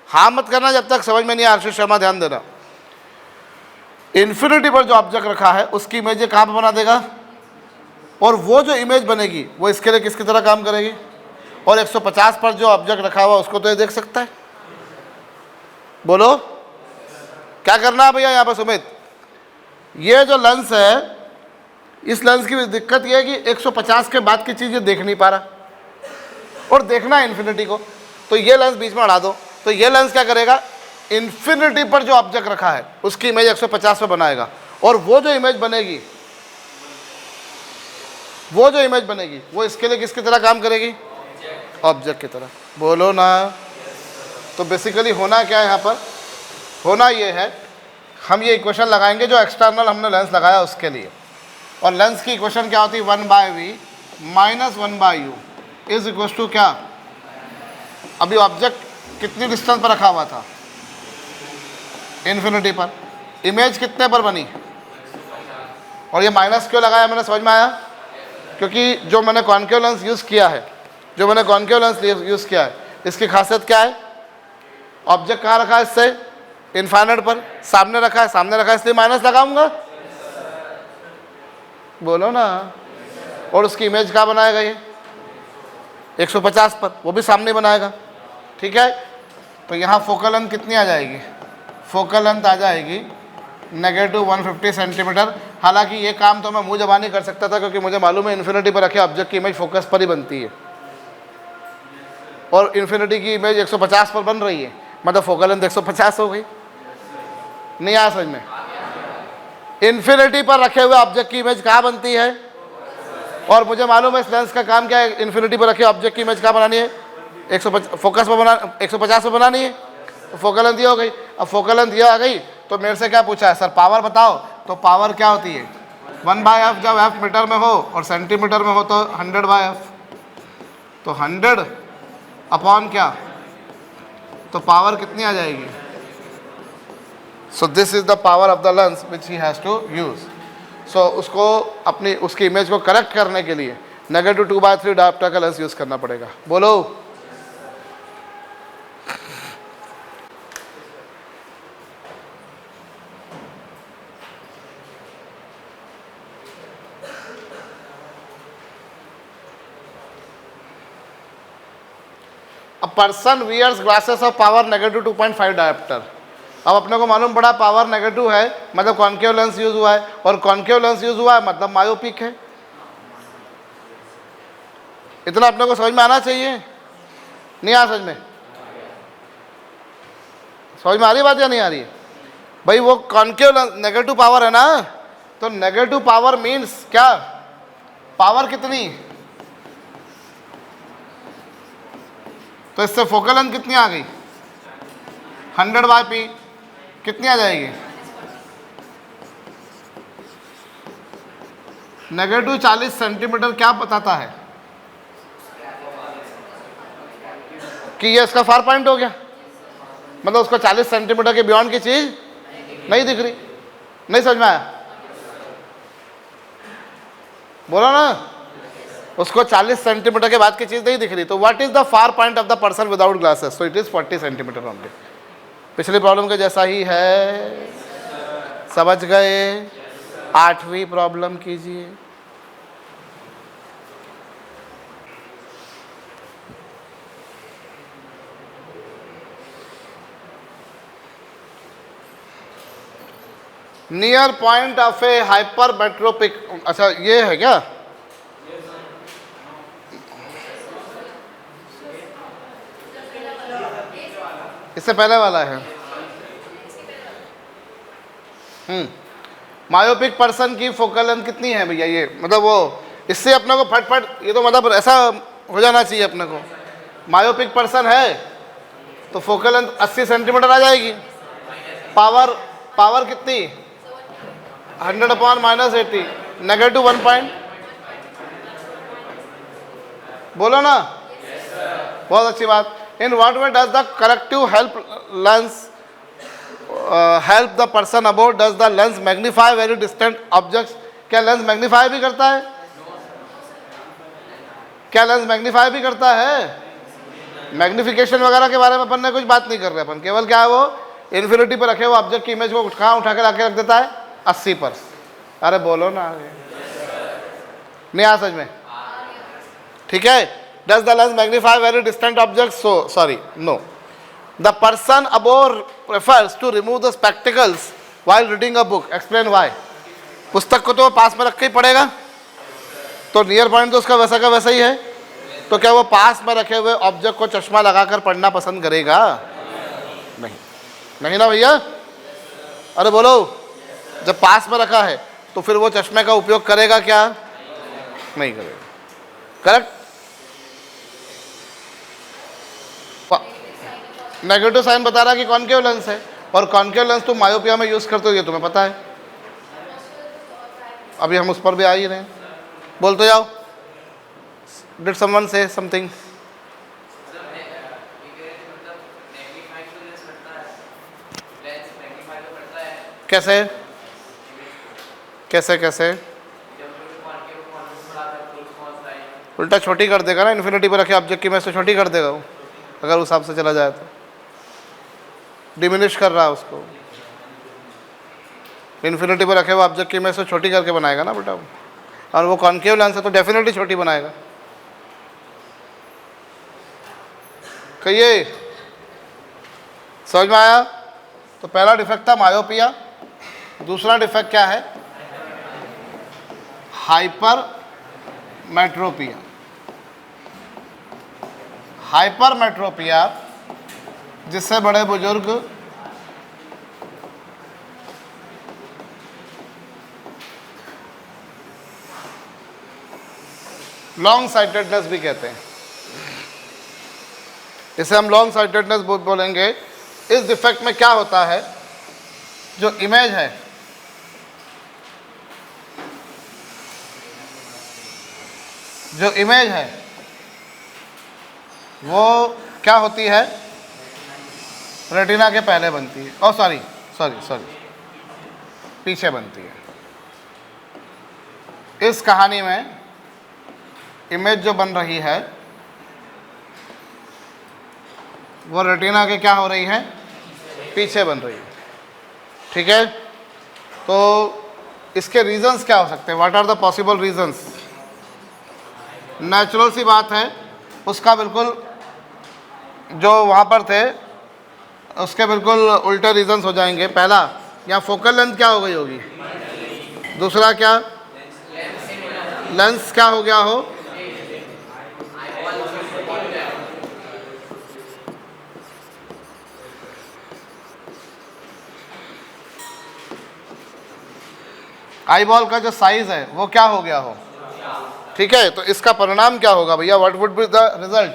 A: हाँ मत करना जब तक समझ में नहीं। आशीष शर्मा ध्यान देना। इन्फिनिटी पर जो ऑब्जेक्ट रखा है उसकी इमेज कहाँ पर बना देगा? और वो जो इमेज बनेगी वो इसके लिए किसकी तरह काम करेगी? और 150 पर जो ऑब्जेक्ट रखा हुआ उसको तो ये देख सकता है। बोलो क्या करना है भैया यहाँ पर सुमित? ये जो लेंस है, इस लेंस की दिक्कत ये है कि 150 के बाद की चीज़ ये देख नहीं पा रहा और देखना है इन्फिनिटी को। तो ये लेंस बीच में हटा दो। तो ये लेंस क्या करेगा? इन्फिनिटी पर जो ऑब्जेक्ट रखा है उसकी इमेज 150 पे बनाएगा। और वो जो इमेज बनेगी वो इसके लिए किसकी तरह काम करेगी? ऑब्जेक्ट की तरह। बोलो ना। तो बेसिकली होना क्या है यहाँ पर? होना ये है, हम ये इक्वेशन लगाएंगे जो एक्सटर्नल हमने लेंस लगाया उसके लिए। और लेंस की इक्वेशन क्या होती है? 1/v minus 1/u is equal to क्या? अभी ऑब्जेक्ट कितनी डिस्टेंस पर रखा हुआ था? इन्फिनिटी पर। इमेज कितने पर बनी? और ये माइनस क्यों लगाया मैंने? समझ में आया? क्योंकि जो मैंने कॉनकेव लेंस यूज़ किया है, इसकी खासियत क्या है? ऑब्जेक्ट कहाँ रखा है? इससे इनफाइनाइट पर सामने रखा है, इसलिए माइनस लगाऊंगा। बोलो ना। और उसकी इमेज कहाँ बनाएगा? ये 150 पर, वो भी सामने बनाएगा। ठीक है, तो यहाँ फोकल लेंथ कितनी आ जाएगी? फोकल लेंथ आ जाएगी -150 सेंटीमीटर। हालांकि ये काम तो मैं मुँह जबानी नहीं कर सकता था, क्योंकि मुझे मालूम है इन्फिनिटी पर रखे ऑब्जेक्ट की इमेज फोकस पर ही बनती है और इन्फिनिटी की इमेज 150 पर बन रही है, मतलब फोकल लेंथ 150 हो गई। नहीं आया समझ में? इन्फिनिटी पर रखे हुए ऑब्जेक्ट की इमेज कहाँ बनती है? और मुझे मालूम है इस लेंस का काम क्या है, इन्फिनिटी पर रखे ऑब्जेक्ट की इमेज कहाँ बनानी है? 150 फोकस पर बना 150 पर बनानी है। तो फोकल लेंथ दिया हो गई। अब फोकल लेंथ दिया आ गई तो मेरे से क्या पूछा है, सर पावर बताओ। तो पावर क्या होती है? 1/f, जब f मीटर में हो और सेंटीमीटर में हो तो 100/f। तो 100 अपॉन क्या, तो पावर कितनी आ जाएगी? So this is the power of the lens which he has to use. So उसको अपनी उसकी इमेज को करेक्ट करने के लिए -2/3 डायोप्टर का लेंस यूज करना पड़ेगा। बोलो। A person wears glasses of power -2.5 diopter। अब अपने को मालूम पड़ा पावर नेगेटिव है मतलब कॉन्केव लेंस यूज हुआ है, और कॉन्केव लेंस यूज हुआ है मतलब मायोपिक है। इतना अपने को समझ में आना चाहिए, नहीं आ समझ में? समझ में आ रही बात या नहीं आ रही है? भाई वो कॉन्केव नेगेटिव पावर है ना, तो नेगेटिव पावर मीन्स क्या? पावर कितनी? तो इससे फोकल लेंथ कितनी आ गई? 100/p कितनी आ जाएगी? -40 सेंटीमीटर क्या बताता है कि ये इसका फार पॉइंट हो गया, मतलब उसको 40 सेंटीमीटर के बियॉन्ड की चीज नहीं दिख रही। नहीं समझ में आया? बोलो ना, उसको 40 सेंटीमीटर के बाद की चीज नहीं दिख रही। तो what is the far point of the person without glasses? So it is 40 centimetre only. पिछली प्रॉब्लम के जैसा ही है, समझ गए? 8वीं प्रॉब्लम कीजिए। Near point of a hypermetropic, अच्छा ये है क्या? इससे पहले वाला है। मायोपिक पर्सन की फोकल लेंथ कितनी है भैया? ये मतलब वो इससे अपने को फटफट, ये तो मतलब ऐसा हो जाना चाहिए अपने को। मायोपिक पर्सन है तो फोकल लेंथ 80 सेंटीमीटर आ जाएगी। पावर कितनी? 100/-80 -1 पॉइंट। बोलो ना। बहुत अच्छी बात। In what way does the corrective help lens help the person about? Does the lens magnify very distant objects? क्या लेंस मैग्नीफाई भी करता है? क्या लेंस मैग्नीफाई भी करता है? मैग्निफिकेशन वगैरह के बारे में अपन ने कुछ बात नहीं कर रहे अपन, केवल क्या है वो इन्फिनिटी पर रखे हुए ऑब्जेक्ट की इमेज को कहाँ उठा के लाके रख देता है? 80 पर। अरे बोलो ना, नहीं आ समझ में? ठीक है। Does the lens magnify very distant object? So sorry, no. The person above prefers to remove the spectacles while reading a book. Explain why. पुस्तक को तो पास में रख के ही पड़ेगा, तो नियर पॉइंट तो उसका वैसा का वैसा ही है। तो क्या वो पास में रखे हुए ऑब्जेक्ट को चश्मा लगाकर पढ़ना पसंद करेगा? नहीं, नहीं ना भैया? अरे बोलो, जब पास में रखा है तो फिर वो चश्मे का उपयोग करेगा क्या? नहीं करेगा। करेक्ट। नेगेटिव साइन बता रहा कि कॉन्केव लेंस है, और कॉन्केव लेंस तुम मायोपिया में यूज करते हो, ये तुम्हें पता है। अभी हम उस पर भी आ ही रहे हैं। बोलते जाओ। डिड समवन से समथिंग? कैसे कैसे कैसे? उल्टा छोटी कर देगा ना, इन्फिनिटी पर रखे ऑब्जेक्ट की इमेज से छोटी कर देगा वो, अगर उस हिसाब से चला जाए तो। डिमिनिश कर रहा है उसको, इन्फिनिटी पर रखे हुए ऑब्जेक्ट की इमेज से छोटी करके बनाएगा ना बेटा, और वो कॉन्केव लेंस है तो डेफिनेटली छोटी बनाएगा। कहिए, समझ में आया? तो पहला डिफेक्ट था मायोपिया, दूसरा डिफेक्ट क्या है? हाइपरमेट्रोपिया। हाइपरमेट्रोपिया जिससे बड़े बुजुर्ग लॉन्ग साइटेडनेस भी कहते हैं, इसे हम लॉन्ग साइटेडनेस बोलेंगे। इस डिफेक्ट में क्या होता है, जो इमेज है वो क्या होती है, रेटिना के पहले बनती है, ओ सॉरी पीछे बनती है। इस कहानी में इमेज जो बन रही है वो रेटिना के क्या हो रही है, पीछे बन रही है। ठीक है, तो इसके रीजंस क्या हो सकते हैं, what are the possible reasons. Natural सी बात है, उसका बिल्कुल जो वहाँ पर थे उसके बिल्कुल उल्टे रीजंस हो जाएंगे। पहला, यहाँ फोकल लेंथ क्या हो गई होगी, दूसरा क्या, लेंस क्या हो गया हो, आई बॉल का जो साइज है वो क्या हो गया हो। ठीक है, तो इसका परिणाम क्या होगा भैया, what would be the result.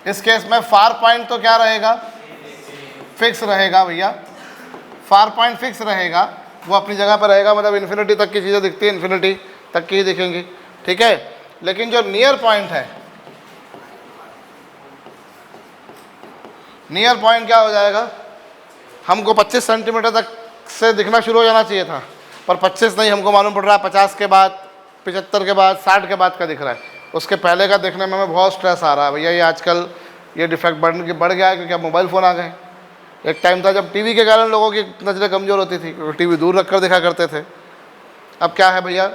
A: इस केस में फार पॉइंट तो क्या रहेगा, फिक्स रहेगा भैया, फार पॉइंट फिक्स रहेगा, वो अपनी जगह पर रहेगा, मतलब इन्फिनिटी तक की चीज़ें दिखती है, इन्फिनिटी तक की ही दिखेंगी। ठीक है, लेकिन जो नियर पॉइंट है, नियर पॉइंट क्या हो जाएगा, हमको 25 सेंटीमीटर तक से दिखना शुरू हो जाना चाहिए था, पर 25 नहीं, हमको मालूम पड़ रहा है 50 के बाद, 75 के बाद, 60 के बाद का दिख रहा है। उसके पहले का देखने में हमें बहुत स्ट्रेस आ रहा है भैया। ये आजकल ये डिफेक्ट बढ़ गया है, क्योंकि अब मोबाइल फ़ोन आ गए। एक टाइम था जब टीवी के कारण लोगों की नज़रें कमज़ोर होती थी, टीवी दूर रख कर देखा करते थे। अब क्या है भैया,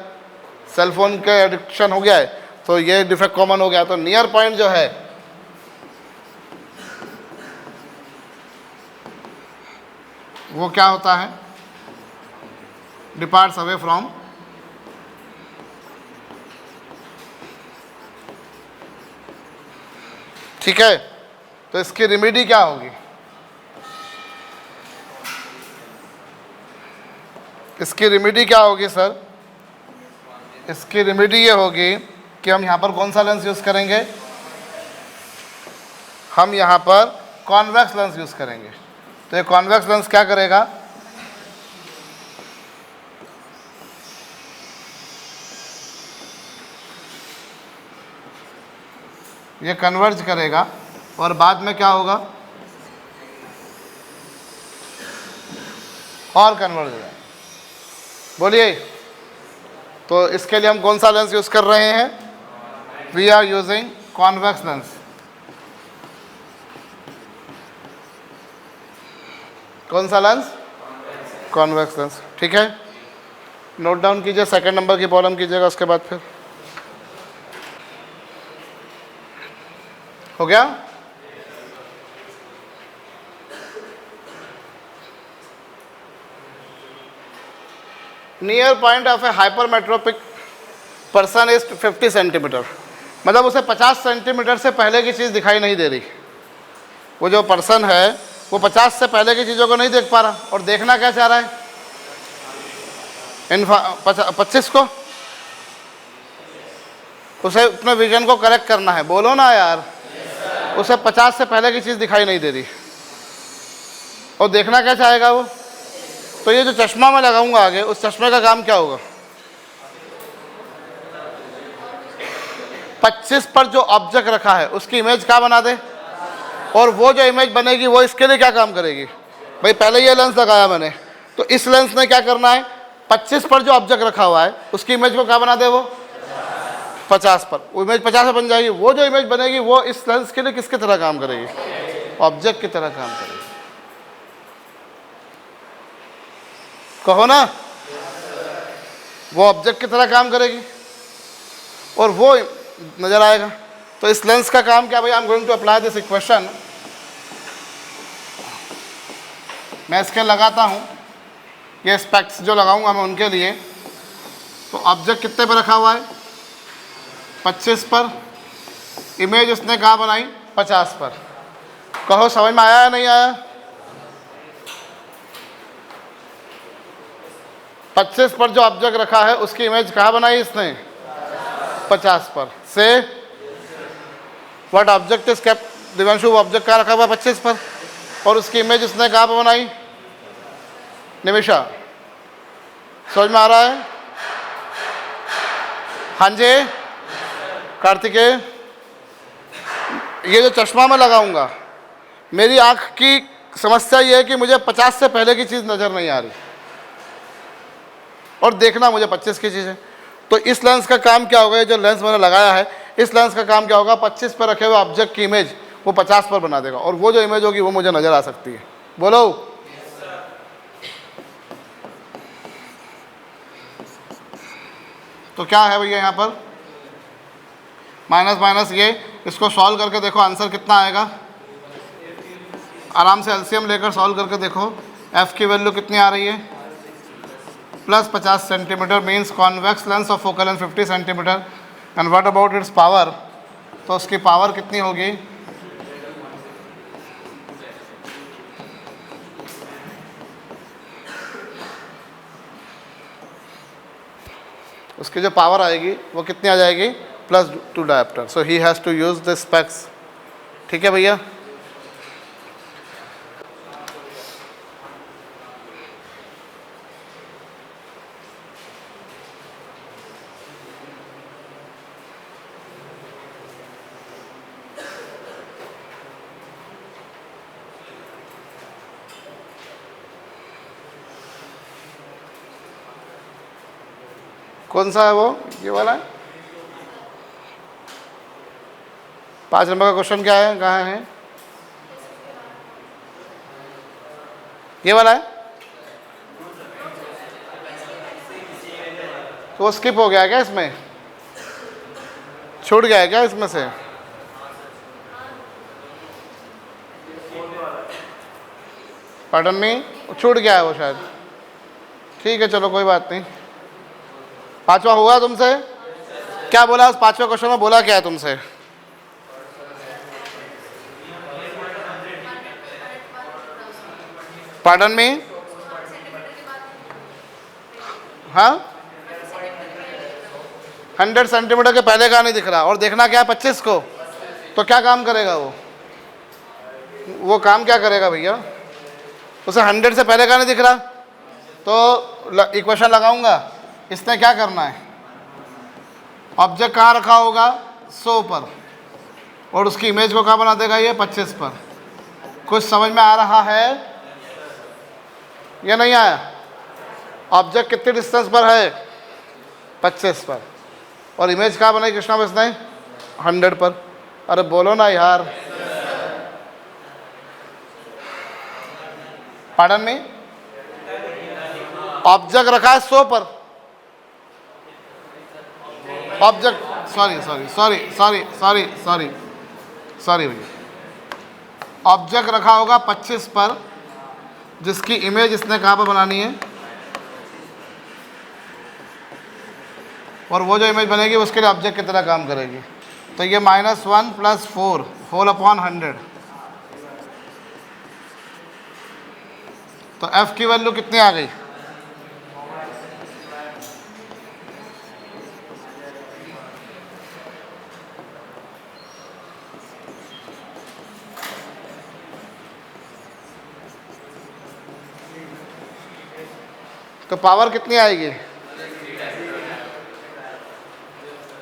A: सेल फोन के एडिक्शन हो गया है, तो ये डिफेक्ट कॉमन हो गया। तो नियर पॉइंट जो है वो क्या होता है, डिपार्ट्स अवे फ्रॉम। ठीक है, तो इसकी रेमेडी क्या होगी, इसकी रेमेडी क्या होगी सर, इसकी रेमेडी ये होगी कि हम यहाँ पर कौन सा लेंस यूज़ करेंगे, हम यहाँ पर कॉन्वेक्स लेंस यूज़ करेंगे। तो ये कॉन्वेक्स लेंस क्या करेगा, ये कन्वर्ज करेगा और बाद में क्या होगा, और कन्वर्ज हो जाएगा। बोलिए, तो इसके लिए हम कौन सा लेंस यूज़ कर रहे हैं, we are using convex lens. कौन सा लेंस, कॉन्वेक्स लेंस। ठीक है, नोट डाउन कीजिए, सेकंड नंबर की प्रॉब्लम कीजिएगा, उसके बाद फिर हो गया। Near point of a hypermetropic person is 50 centimetre, मतलब उसे 50 सेंटीमीटर से पहले की चीज़ दिखाई नहीं दे रही। वो जो पर्सन है वो 50 से पहले की चीज़ों को नहीं देख पा रहा, और देखना क्या चाह रहा है, 25 को। उसे अपने विजन को करेक्ट करना है, बोलो ना यार। उसे 50 से पहले की चीज़ दिखाई नहीं दे रही, और देखना क्या चाहेगा वो। तो ये जो चश्मा मैं लगाऊंगा आगे, उस चश्मे का काम क्या होगा, 25 पर जो ऑब्जेक्ट रखा है उसकी इमेज क्या बना दे, और वो जो इमेज बनेगी वो इसके लिए क्या काम करेगी। भाई पहले ये लेंस लगाया मैंने, तो इस लेंस ने क्या करना है, 25 पर जो ऑब्जेक्ट रखा हुआ है उसकी इमेज को क्या बना दे, वो 50 पर, वो इमेज 50 पर बन जाएगी। वो जो इमेज बनेगी वो इस लेंस के लिए किसकी तरह काम करेगी, ऑब्जेक्ट की तरह काम करेगी। कहो ना, वो ऑब्जेक्ट की तरह काम करेगी और वो नजर आएगा। तो इस लेंस का काम क्या, भाई I am going to apply this equation. मैं इसके लगाता हूँ, ये स्पेक्ट्स जो लगाऊंगा मैं उनके लिए। तो ऑब्जेक्ट कितने पर रखा हुआ है, 25 पर, इमेज उसने कहाँ बनाई, 50 पर। कहो समझ में आया या नहीं आया। 25 पर जो ऑब्जेक्ट रखा है उसकी इमेज कहाँ बनाई इसने? 50 पर। से what object is kept Divyanshu, object कहाँ रखा हुआ? 25 पर, और उसकी इमेज उसने कहाँ पर बनाई? निमिषा, समझ में आ रहा है? हाँ जी कार्तिकेय, ये जो चश्मा मैं लगाऊंगा, मेरी आंख की समस्या ये है कि मुझे 50 से पहले की चीज़ नज़र नहीं आ रही और देखना मुझे 25 की चीज़ है। तो इस लेंस का काम क्या होगा? ये जो लेंस मैंने लगाया है, इस लेंस का काम क्या होगा? 25 पर रखे हुए ऑब्जेक्ट की इमेज वो 50 पर बना देगा, और वो जो इमेज होगी वो मुझे नज़र आ सकती है। बोलो। तो क्या है भैया यहाँ पर? माइनस माइनस ये, इसको सॉल्व करके देखो आंसर कितना आएगा। आराम से एलसीएम लेकर सॉल्व करके देखो, एफ की वैल्यू कितनी आ रही है? Plus 50 centimetre means convex lens of focal length 50 centimetre. And what about it's power? तो उसकी पावर कितनी होगी? उसकी जो पावर आएगी वो कितनी आ जाएगी? +2 dioptre. So he has to use the specs. ठीक है भैया। कौन सा है वो? ये वाला है। 5 नंबर का क्वेश्चन क्या है? कहाँ है? ये वाला है। तो वो स्किप हो गया क्या? इसमें छूट गया है क्या इसमें से? पार्डन मी, छूट गया है वो शायद। ठीक है चलो कोई बात नहीं। 5वां हुआ तुमसे? क्या बोला उस 5वें क्वेश्चन में? बोला क्या है तुमसे? पार्डन में? हाँ 100 सेंटीमीटर के पहले का नहीं दिख रहा, और देखना क्या है 25 को। तो क्या काम करेगा वो काम क्या करेगा भैया? उसे 100 से पहले का नहीं दिख रहा, तो इक्वेशन लगाऊंगा। इसने क्या करना है? ऑब्जेक्ट कहाँ रखा होगा? 100 पर, और उसकी इमेज को कहाँ बना देगा? ये 25 पर। कुछ समझ में आ रहा है या नहीं आया? ऑब्जेक्ट कितने डिस्टेंस पर है? 25 पर, और इमेज कहाँ बनाई कृष्णा बस ने? 100 पर। अरे बोलो ना यार। पार्डन में? ऑब्जेक्ट रखा है 100 पर। ऑब्जेक्ट सॉरी भैया, ऑब्जेक्ट रखा होगा 25 पर, जिसकी इमेज इसने कहाँ पर बनानी है, और वो जो इमेज बनेगी उसके लिए ऑब्जेक्ट की तरह काम करेगी। तो ये -1 + 4 होल अपॉन 100। तो f की वैल्यू कितनी आ गई? तो पावर कितनी आएगी?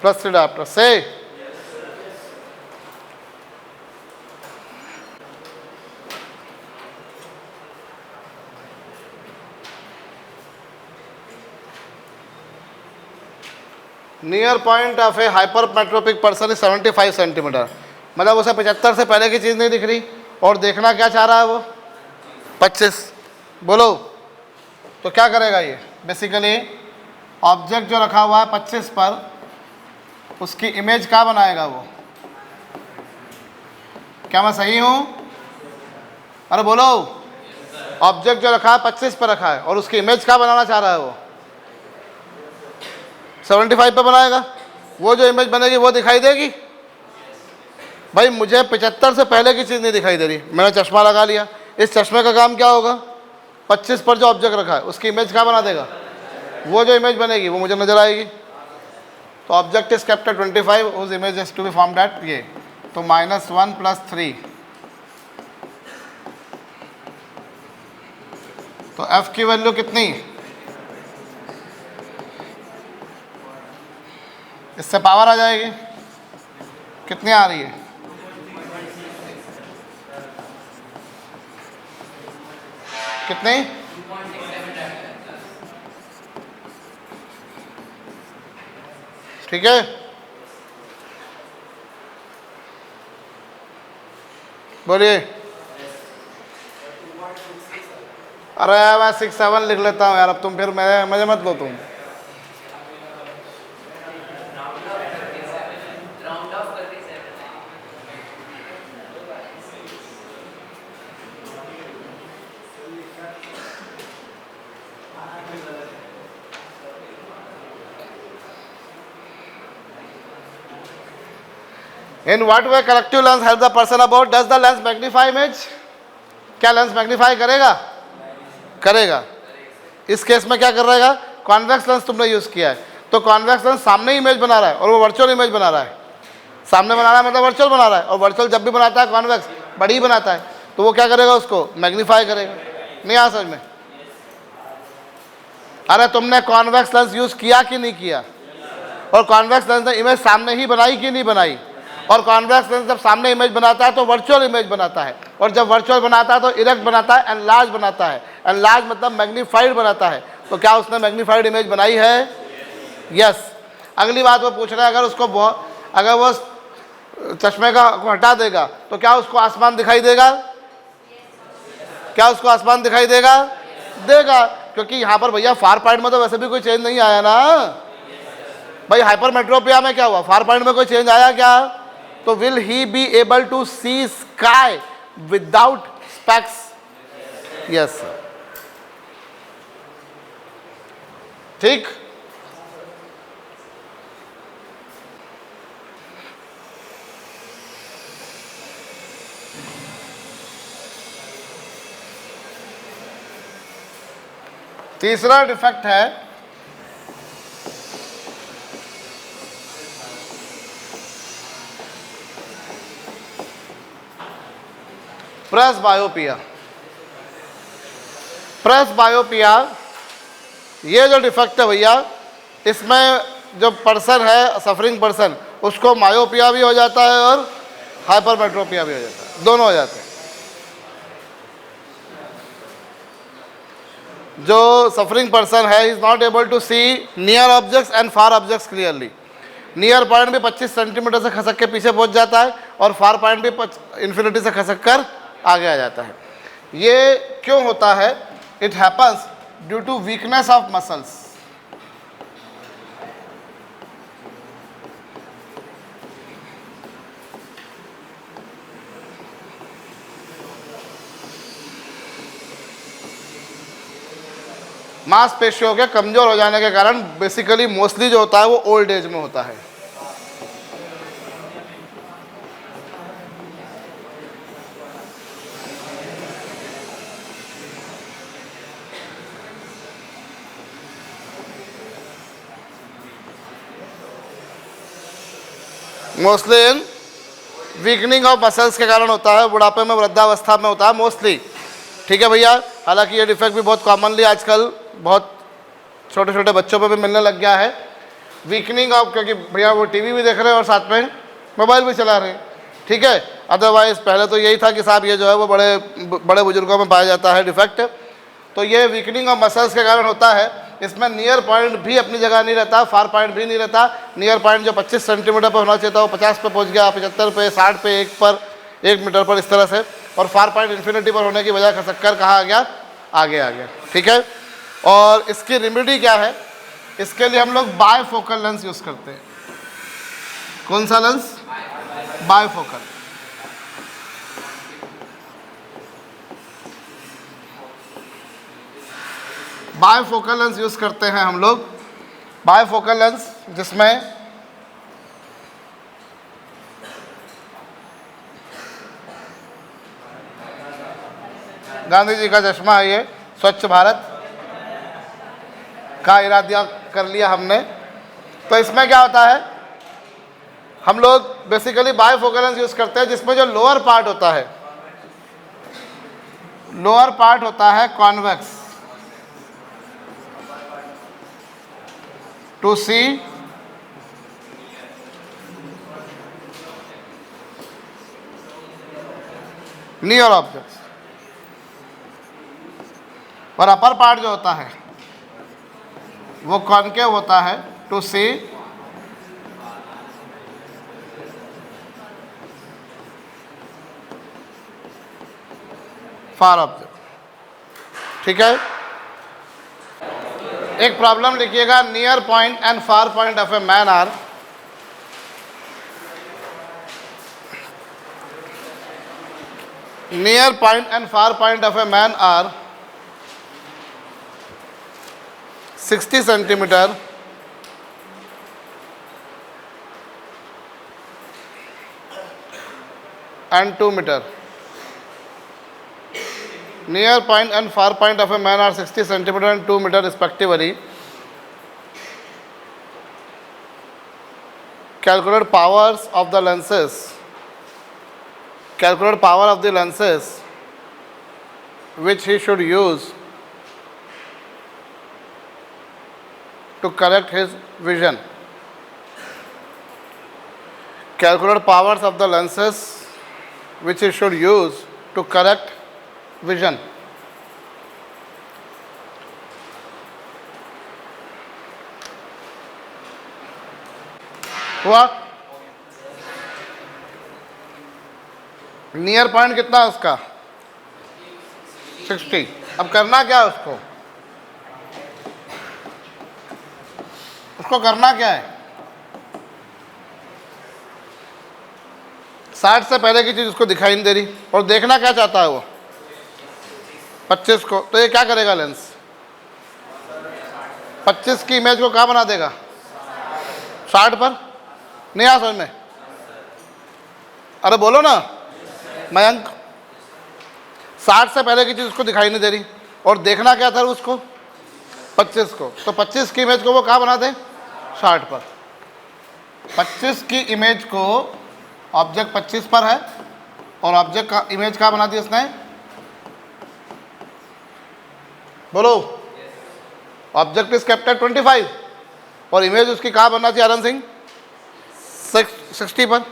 A: +3 डायोप्टर से। Near point of a hypermetropic person is 75 centimetre. मतलब उसे 75 से पहले की चीज़ नहीं दिख रही, और देखना क्या चाह रहा है वो? 25। बोलो। तो क्या करेगा ये? बेसिकली ऑब्जेक्ट जो रखा हुआ है 25 पर, उसकी इमेज क्या बनाएगा वो? क्या मैं सही हूँ? अरे बोलो। ऑब्जेक्ट जो रखा है 25 पर रखा है, और उसकी इमेज क्या बनाना चाह रहा है वो? 75 पे बनाएगा। वो जो इमेज बनेगी वो दिखाई देगी। भाई मुझे 75 से पहले की चीज़ नहीं दिखाई दे रही, मैंने चश्मा लगा लिया। इस चश्मे का काम क्या होगा? 25 पर जो ऑब्जेक्ट रखा है उसकी इमेज क्या बना देगा? वो जो इमेज बनेगी वो मुझे नजर आएगी। तो ऑब्जेक्ट इज केप्ट एट 25, उस image is to be formed at ये, तो -1 + 3, तो f की वैल्यू कितनी, इससे पावर आ जाएगी, कितनी आ रही है, कितनी, ठीक है, बोलिए। अरे मैं 6, 7 लिख लेता हूँ यार, अब तुम फिर मजे मत लो तुम। In what way corrective lens help the person about? Does the lens magnify image? क्या लेंस मैग्नीफाई करेगा? करेगा। इस केस में क्या कर रहेगा, कॉन्वेक्स लेंस तुमने यूज किया है, तो कॉन्वेक्स लेंस सामने इमेज बना रहा है और वो वर्चुअल इमेज बना रहा है। सामने बना रहा है मतलब वर्चुअल बना रहा है, और वर्चुअल जब भी बनाता है कॉन्वेक्स बड़ी बनाता है, तो वो क्या करेगा, उसको मैग्नीफाई करेगा। नहीं आ समझ में? अरे तुमने कॉन्वेक्स लेंस यूज किया कि नहीं किया, और कॉन्वेक्स लेंस ने इमेज सामने ही बनाई कि नहीं बनाई, और कॉन्वेक्स लेंस जब सामने इमेज बनाता है तो वर्चुअल इमेज बनाता है, और जब वर्चुअल बनाता है तो इरेक्ट बनाता है, एनलार्ज बनाता है, एनलार्ज मतलब मैग्नीफाइड बनाता है। तो क्या उसने मैग्नीफाइड इमेज बनाई है? यस। अगली बात वो पूछ रहा है, अगर वो चश्मे को हटा देगा तो क्या उसको आसमान दिखाई देगा? क्या उसको आसमान दिखाई देगा? देगा, क्योंकि यहाँ पर भैया फार पॉइंट में तो वैसे भी कोई चेंज नहीं आया ना भाई। हाइपरमेट्रोपिया में क्या हुआ, फार पॉइंट में कोई चेंज आया क्या? तो will he be able to see sky without specs? Yes. ठीक। तीसरा डिफेक्ट है प्रेसबायोपिया। प्रेसबायोपिया ये जो डिफेक्ट है भैया, इसमें जो पर्सन है, सफरिंग पर्सन, उसको मायोपिया भी हो जाता है और हाइपरमेट्रोपिया भी हो जाता है, दोनों हो जाते हैं। जो सफरिंग पर्सन है is not able to see near objects and far objects clearly. Near point भी 25 सेंटीमीटर से खसक के पीछे पहुंच जाता है, और फार पॉइंट भी इन्फिनिटी से खसक कर आगे आ जाता है। ये क्यों होता है? It happens due to weakness of muscles. मांसपेशियों के कमजोर हो जाने के कारण बेसिकली मोस्टली जो होता है वो ओल्ड एज में होता है। Mostly in weakening of muscles के कारण होता है, बुढ़ापे में, वृद्धावस्था में होता है मोस्टली। ठीक है भैया। हालांकि ये डिफेक्ट भी बहुत कॉमनली आजकल बहुत छोटे छोटे बच्चों पे भी मिलने लग गया है। वीकनिंग ऑफ, क्योंकि भैया वो टीवी भी देख रहे हैं और साथ में मोबाइल भी चला रहे हैं। ठीक है। अदरवाइज पहले तो यही था कि साहब ये जो है वो बड़े बड़े बुजुर्गों में पाया जाता है डिफेक्ट। तो ये वीकनिंग ऑफ मसल्स के कारण होता है। इसमें नियर पॉइंट भी अपनी जगह नहीं रहता, फार पॉइंट भी नहीं रहता। नियर पॉइंट जो 25 सेंटीमीटर पर होना चाहिए था वो 50 पे पहुंच गया, 75 पे, 60 पे, 1 मीटर पर, इस तरह से। और फार पॉइंट इन्फिनिटी पर होने की वजह खसक कर कहाँ आ गया? आगे आ गया। ठीक है। और इसकी रेमेडी क्या है? इसके लिए हम लोग बायफोकल लेंस यूज करते हैं। कौन सा lens? Bifocal. Bifocal lens use करते हैं हम लोग। बायफोकल लेंस जिसमें गांधी जी का चश्मा है, ये स्वच्छ भारत। का इरादा कर लिया हमने। तो इसमें क्या होता है, हम लोग बेसिकली बायफोकल लेंस यूज़ करते हैं जिसमें जो लोअर पार्ट होता है, लोअर पार्ट होता है convex to see near objects, और अपर पार्ट जो होता है वो कॉनकेव होता है टू सी फार ऑब्जेक्ट। ठीक है, एक प्रॉब्लम लिखिएगा, near point and far point of a man are near point and far point of a man are 60 centimeter and 2 meter. Near point and far point of a man are 60 centimeter and 2 meter respectively. Calculate powers of the lenses. Calculate power of the lenses which he should use to correct his vision. Calculate powers of the lenses which he should use to correct vision. हुआ? Near point कितना है उसका? 60। अब करना क्या है उसको? उसको करना क्या है? 60 से पहले की चीज उसको दिखाई नहीं दे रही, और देखना क्या चाहता है वो? 25 को। तो ये क्या करेगा लेंस? 25 की इमेज को कहाँ बना देगा? 60 पर। नहीं आ समझ में? अरे बोलो ना मयंक। 60 से पहले की चीज़ उसको दिखाई नहीं दे रही, और देखना क्या था उसको? 25 को। तो 25 की इमेज को वो कहाँ बना दे? 60 पर। 25 की इमेज को, ऑब्जेक्ट 25 पर है और ऑब्जेक्ट का इमेज कहाँ बना दी उसने? बोलो। ऑब्जेक्ट इज केप्ट एट 25 और इमेज उसकी कहाँ बनना चाहिए आनंद सिंह? 60 पर।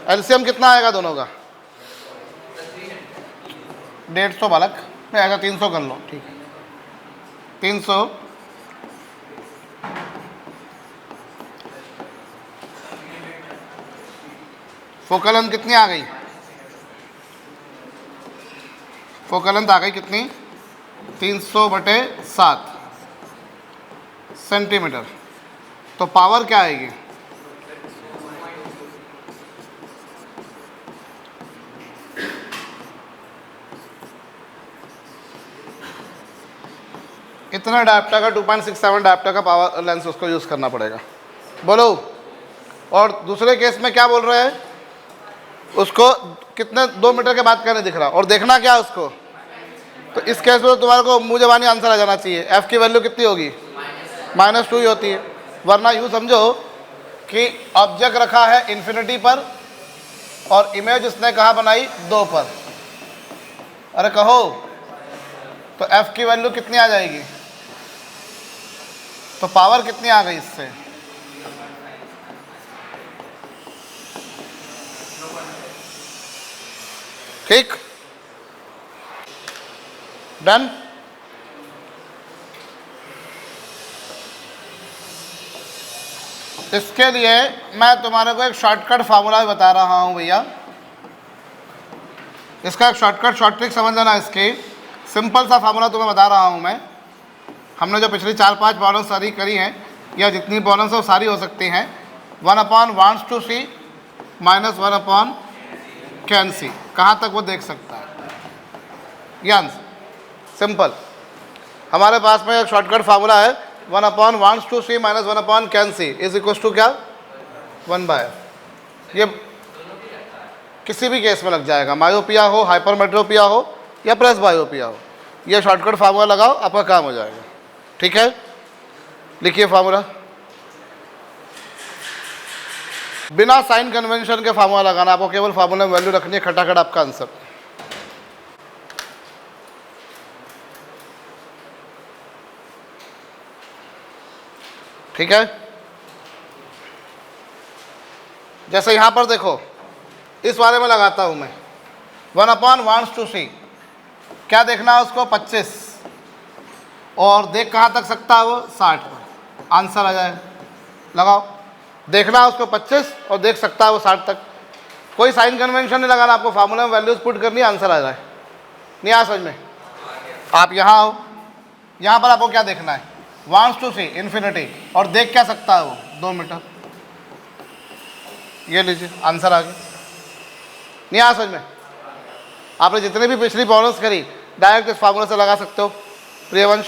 A: एलसीएम कितना आएगा दोनों का? 150 बालक नहीं आएगा, 300 कर लो। ठीक है, 300 फोकल लेंथ कितनी आ गई? फोकल लेंथ आ गई कितनी? 300/7 सेंटीमीटर। तो पावर क्या आएगी? इतना डायप्टर का 2.67 डायप्टर का पावर लेंस उसको यूज़ करना पड़ेगा। बोलो। और दूसरे केस में क्या बोल रहे हैं? उसको कितने 2 मीटर के बाद कहने दिख रहा, और देखना क्या है उसको? तो इस केस में तो तुम्हारे को मुँह जबानी आंसर आ जाना चाहिए। एफ की वैल्यू कितनी होगी? -2 ही होती है। वरना यूँ समझो कि ऑब्जेक्ट रखा है इन्फिनिटी पर और इमेज उसने कहाँ बनाई? 2 पर। अरे कहो, तो एफ की वैल्यू कितनी आ जाएगी? तो पावर कितनी आ गई इससे? ठीक, डन। इसके लिए मैं तुम्हारे को एक शॉर्टकट फार्मूला बता रहा हूं भैया। इसका एक शॉर्टकट शॉर्ट ट्रिक समझ लेना। इसकी सिंपल सा फार्मूला तुम्हें बता रहा हूं मैं। हमने जो पिछली 4-5 प्रॉब्लम सारी करी हैं, या जितनी प्रॉब्लम्स वो सारी हो सकती हैं। 1/(1/c -1/can(c). कहाँ तक वो देख सकता है? ये आंसर सिंपल। हमारे पास में एक शॉर्टकट फार्मूला है, 1/(1/c -1/can(c) is equal to क्या? 1/f। ये किसी भी केस में लग जाएगा, मायोपिया हो, हाइपरमेट्रोपिया हो या प्रेस बायोपिया हो। ये शॉर्टकट फार्मूला लगाओ, आपका काम हो जाएगा। ठीक है, लिखिए फार्मूला। बिना साइन कन्वेंशन के फार्मूला लगाना, आपको केवल फार्मूला में वैल्यू रखनी है, खटाखट आपका आंसर। ठीक है, जैसे यहां पर देखो, इस वाले में लगाता हूं मैं 1/(1/2c), क्या देखना है उसको 25, और देख कहां तक सकता है वो 60 पर, आंसर आ जाए। लगाओ, देखना है उसको 25 और देख सकता है वो 60 तक। कोई साइन कन्वेंशन नहीं लगाना, आपको फार्मूला में वैल्यूज पुट करनी है, आंसर आ जाए। नहीं आ समझ में? आप यहाँ आओ, यहाँ पर आपको क्या देखना है 1/2c इन्फिनिटी, और देख क्या सकता है वो 2 मीटर। ये लीजिए, आंसर आ गया। नहीं आ समझ में? आपने जितने भी पिछली प्रॉब्लम्स करी डायरेक्ट इस फार्मूला से लगा सकते हो। प्रियवंश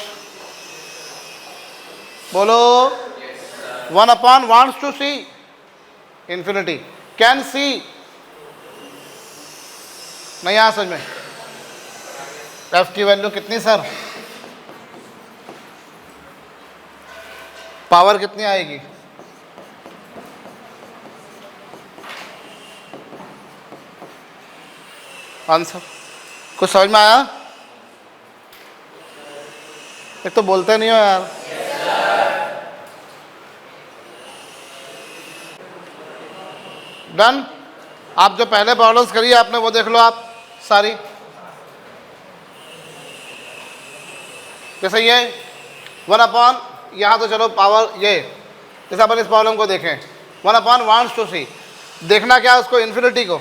A: बोलो। 1/(1/2c) infinity, can see. नहीं आ समझ में? एफ की वैल्यू कितनी सर? पावर कितनी आएगी? आंसर कुछ समझ में आया? एक तो बोलते नहीं हो यार। डन। आप जो पहले प्रॉब्लम्स करी आपने वो देख लो आप सारी। जैसे ये 1/, यहाँ तो चलो पावर ये, जैसे अपन इस प्रॉब्लम को देखें 1/(1/2c), देखना क्या उसको इन्फिनिटी को,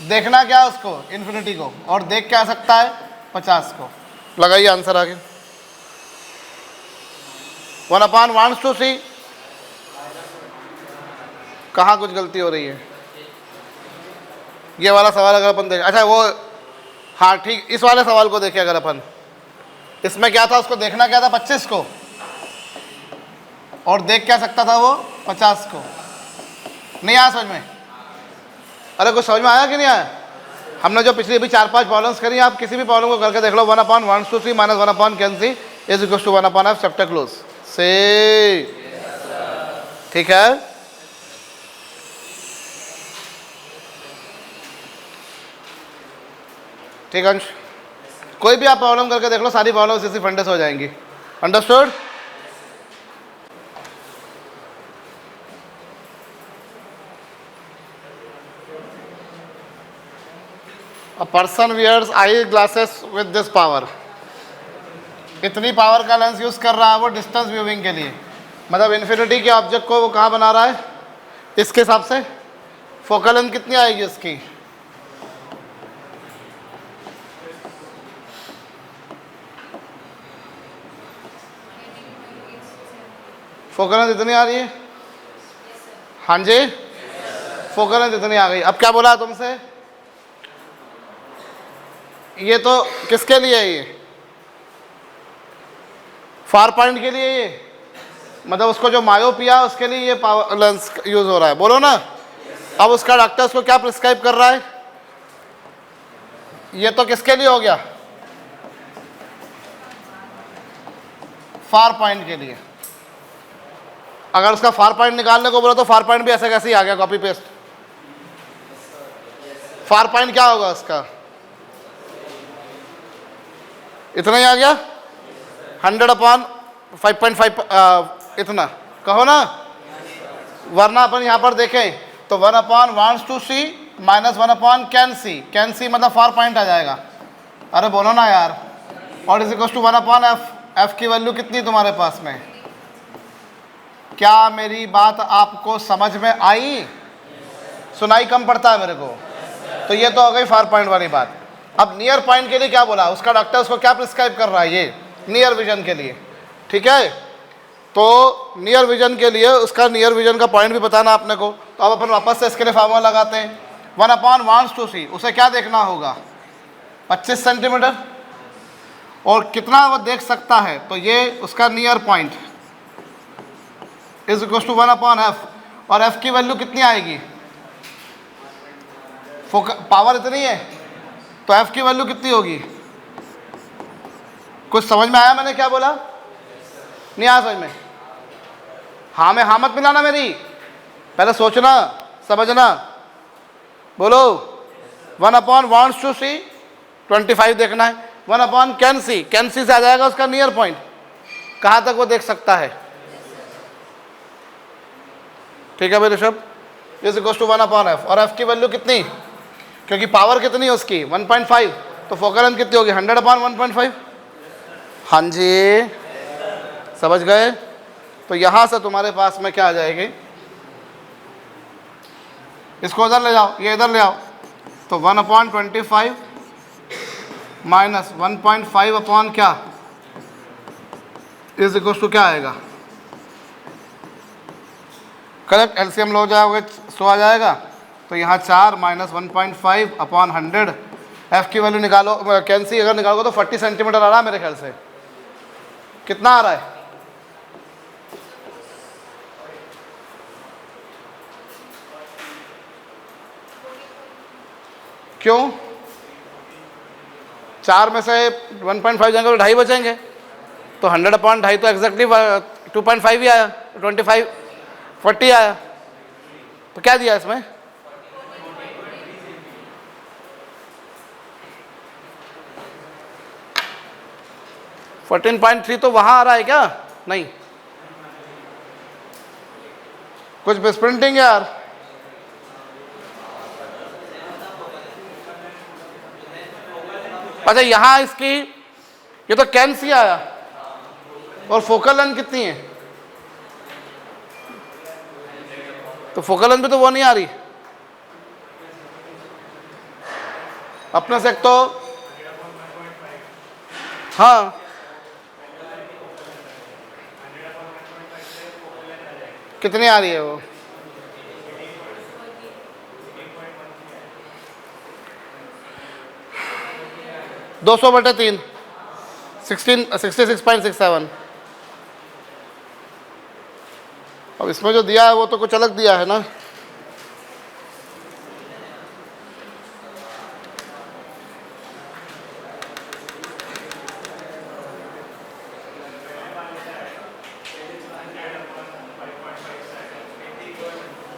A: देखना क्या उसको इन्फिनिटी को, और देख क्या सकता है 50 को। लगाइए आंसर आगे। 1/(1/2c), कहाँ कुछ गलती हो रही है? ये वाला सवाल अगर अपन देखें, अच्छा वो, हाँ ठीक, इस वाले सवाल को देखें अगर अपन, इसमें क्या था, उसको देखना क्या था 25 को, और देख क्या सकता था वो 50 को। नहीं आया समझ में? अरे कुछ समझ में आया कि नहीं आया? हमने जो पिछली अभी 4-5 प्रॉब्लम्स करी, आप किसी भी प्रॉब्लम को करके देख लो। 1/(1/2c) - 1/(can c) = 1/f, चैप्टर क्लोज से। ठीक है, ठीक अंश, कोई भी आप प्रॉब्लम करके देख लो, सारी प्रॉब्लम इसी फंडे से हो जाएंगी। Understood? A person wears eye glasses with this power. इतनी पावर का लेंस यूज कर रहा है वो डिस्टेंस व्यूइंग के लिए, मतलब इन्फिनिटी के ऑब्जेक्ट को वो कहाँ बना रहा है, इसके हिसाब से फोकल लेंथ कितनी आएगी इसकी? फोकल लेंथ इतनी आ रही है? हाँ जी, फोकल लेंथ इतनी आ गई। अब क्या बोला तुमसे? ये तो किसके लिए है? ये फार पॉइंट के लिए, ये मतलब उसको जो मायोपिया उसके लिए ये पावर लेंस यूज हो रहा है, बोलो ना। अब उसका डॉक्टर उसको क्या प्रिस्क्राइब कर रहा है? ये तो किसके लिए हो गया? फार पॉइंट के लिए। अगर उसका फार पॉइंट निकालने को बोला तो फार पॉइंट भी ऐसे कैसे ही आ गया, कॉपी पेस्ट। फार पॉइंट क्या होगा उसका? इतना ही आ गया, 100/5.5 इतना कहो ना। वरना अपन यहाँ पर देखें तो 1/(1/2c) - 1/can c, can c मतलब फार पॉइंट आ जाएगा। अरे बोलो ना यार। और = 1/f, f की वैल्यू कितनी तुम्हारे पास में? क्या मेरी बात आपको समझ में आई? सुनाई कम पड़ता है मेरे को? तो ये तो हो गई फार पॉइंट वाली बात। अब नियर पॉइंट के लिए क्या बोला उसका डॉक्टर, उसको क्या प्रिस्क्राइब कर रहा है? ये नियर विजन के लिए। ठीक है, तो नियर विजन के लिए उसका नियर विजन का पॉइंट भी बताना आपने को। तो अब अपन वापस से इसके लिए फार्मूला लगाते हैं। 1/(1/2c), उसे क्या देखना होगा 25 सेंटीमीटर, और कितना वो देख सकता है, तो ये उसका नियर पॉइंट = 1/f, और f की वैल्यू कितनी आएगी? पावर इतनी है तो f की वैल्यू कितनी होगी? कुछ समझ में आया मैंने क्या बोला? नहीं आया समझ में? हाँ में हाँ मत मिलाना मेरी, पहले सोचना समझना। बोलो 1/, wants to see 25 देखना है। 1/, can see से आ जाएगा उसका नियर पॉइंट, कहाँ तक वो देख सकता है। ठीक है भाई Rishabh, is equal to 1/f। और f की वैल्यू कितनी, क्योंकि पावर कितनी है उसकी 1.5, तो फोकल लेंथ कितनी होगी 100/1.5। हाँ जी समझ गए? तो यहां से तुम्हारे पास में क्या आ जाएगी, इसको इधर ले जाओ, ये इधर ले आओ, तो 1/25 माइनस 1.5 क्या इज इक्वल टू क्या आएगा, करेक्ट। एलसीएम लो जाओगे 100 आ जाएगा, तो यहाँ 4 माइनस 1.5/100। एफ की वैल्यू निकालो, कैंसी अगर निकालोगे तो 40 सेंटीमीटर आ रहा है मेरे ख्याल से। कितना आ रहा है? क्यों? 4 में से 1.5 जाएंगे तो 2.5 बचेंगे, तो 100/2.5 तो एग्जैक्टली 2.5 ही आया, 40 आया। तो क्या दिया इसमें? $14.3 तो वहां आ रहा है क्या? नहीं, कुछ मिसप्रिंटिंग यार। अच्छा यहां इसकी ये तो कैन सी आया, और फोकल लेंथ कितनी है? तो फोकल लेंथ भी तो वो नहीं आ रही अपने से। एक तो हाँ कितनी आ रही है वो? दो 200/3 66.67। अब इसमें जो दिया है वो तो कुछ अलग दिया है ना।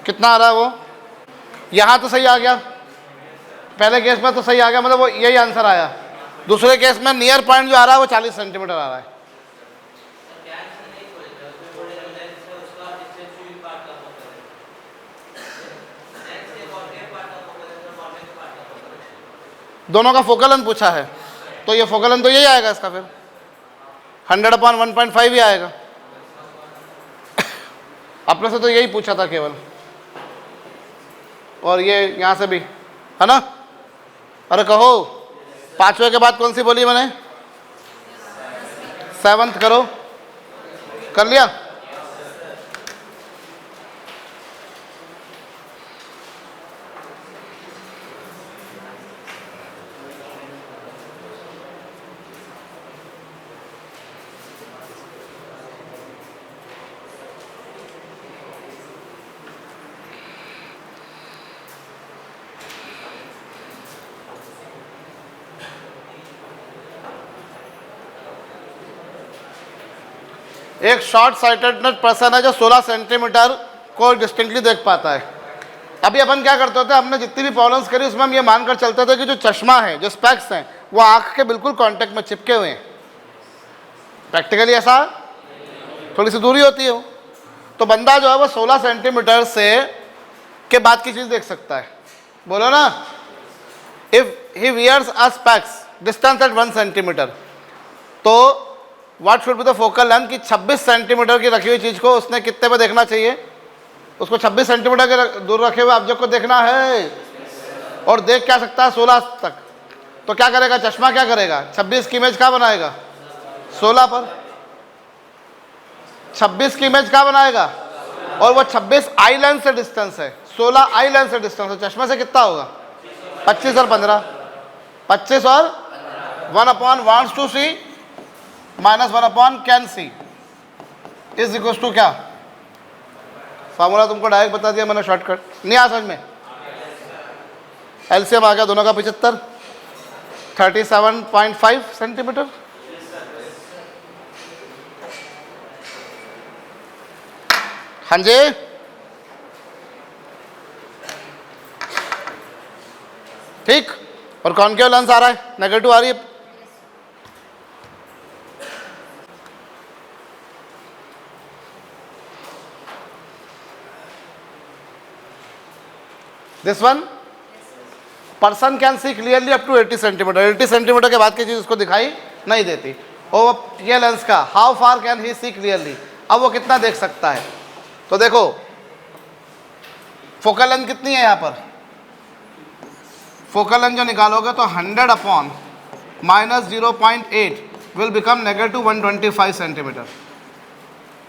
A: कितना आ रहा है वो? यहां तो सही आ गया, पहले केस में तो सही आ गया, मतलब वो यही आंसर आया। दूसरे केस में नियर पॉइंट जो आ रहा है वो 40 सेंटीमीटर आ रहा है। दोनों का फोकल लेंथ पूछा है, तो ये फोकल लेंथ तो यही आएगा इसका, फिर 100/1.5 ही आएगा। अपने से तो यही पूछा था केवल, और ये यहां से भी है ना। अरे कहो 5वें के बाद कौन सी बोली मैंने? 7th करो, कर लिया? एक शॉर्ट साइटेडनेस पर्सन है जो 16 सेंटीमीटर को डिस्टिंक्टली देख पाता है। अभी अपन क्या करते थे, हमने जितनी भी प्रॉब्लम्स करी उसमें हम ये मानकर चलते थे कि जो चश्मा है, जो स्पेक्स हैं, वो आंख के बिल्कुल कांटेक्ट में चिपके हुए हैं। प्रैक्टिकली ऐसा थोड़ी सी दूरी होती है वो, तो बंदा जो है वो 16 सेंटीमीटर से के बाद की चीज देख सकता है। बोलो ना, if he wears a specs distance at 1 centimetre, तो what should be the focal length की 26 सेंटीमीटर की रखी हुई चीज को उसने कितने पे देखना चाहिए? उसको 26 सेंटीमीटर के दूर रखे हुए ऑब्जेक्ट को देखना है, और देख क्या सकता है 16 तक। तो क्या करेगा चश्मा, क्या करेगा 26 की इमेज कहाँ बनाएगा? 16 पर। 26 की इमेज कहाँ बनाएगा? और वो 26 आई लेंथ से डिस्टेंस है, 16 आई लेंथ से डिस्टेंस है। चश्मे से कितना होगा? 25 और 15, 25 और 1/, wants to see minus 1/, can see is equal to क्या? फार्मूला तुमको डायरेक्ट बता दिया मैंने, शॉर्टकट नहीं आ समझ में। एलसीएम आ गया दोनों का 75, 37.5 सेंटीमीटर। हाँ जी, ठीक। और कॉनकेव लेंस आ रहा है, नेगेटिव आ रही है। This one person can see clearly up to 80 centimetre. 80 centimetre के बाद की चीज उसको दिखाई नहीं देती। और ये लेंस का how far can he see clearly, अब वो कितना देख सकता है। तो देखो फोकल लेंथ कितनी है यहाँ पर, फोकल लेंथ जो निकालोगे तो 100 upon minus 0.8 will become negative 125 centimetre.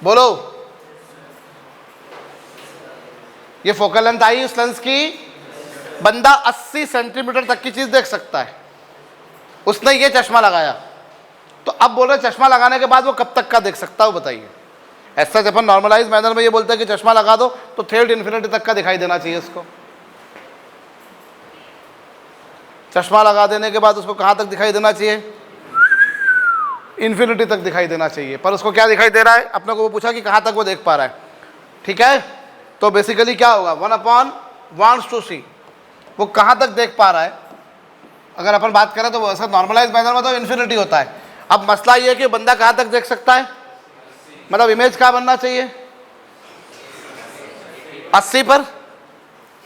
A: बोलो, ये फोकल लेंथ आई उस लेंस की। बंदा 80 सेंटीमीटर तक की चीज देख सकता है, उसने ये चश्मा लगाया। तो अब बोल रहे चश्मा लगाने के बाद वो कब तक का देख सकता है, वो बताइए। ऐसा अपन नॉर्मलाइज मैनर में ये बोलते हैं कि चश्मा लगा दो तो थर्ड इन्फिनिटी तक का दिखाई देना चाहिए उसको। चश्मा लगा देने के बाद उसको कहां तक दिखाई देना चाहिए, इन्फिनिटी तक दिखाई देना चाहिए। पर उसको क्या दिखाई दे रहा है, अपने को वो पूछा कि कहां तक वो देख पा रहा है। ठीक है, तो बेसिकली क्या होगा, 1 wants to see, वो कहां तक देख पा रहा है। अगर अपन बात करें तो वो ऐसा नॉर्मलाइज मैनर में तो इन्फिनिटी होता है। अब मसला ये है कि बंदा कहां तक देख सकता है, मतलब इमेज कहां बनना चाहिए, 80 पर।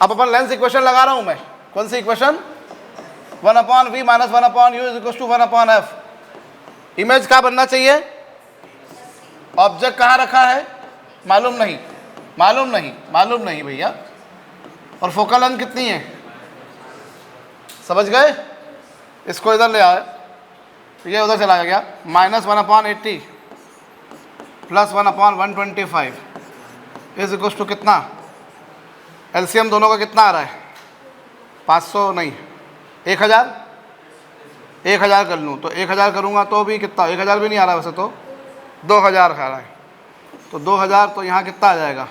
A: अब अपन लेंस इक्वेशन लगा रहा हूं मैं, कौन सी equation, 1/v minus 1/u is equal to 1/f। Image कहां बनना चाहिए, ऑब्जेक्ट कहां रखा है, मालूम नहीं, मालूम नहीं, मालूम नहीं भैया। और फोकल लेंथ कितनी है, समझ गए। इसको इधर ले आए, ये उधर चला गया, minus 1/80 plus 1/125 is equal to कितना, एलसीएम दोनों का कितना आ रहा है, 500 नहीं 1000, 1000 कर लूँ तो 1000 करूँगा तो भी कितना, 1000 भी नहीं आ रहा वैसे तो 2000 आ रहा है। तो 2000 तो यहाँ कितना आ जाएगा,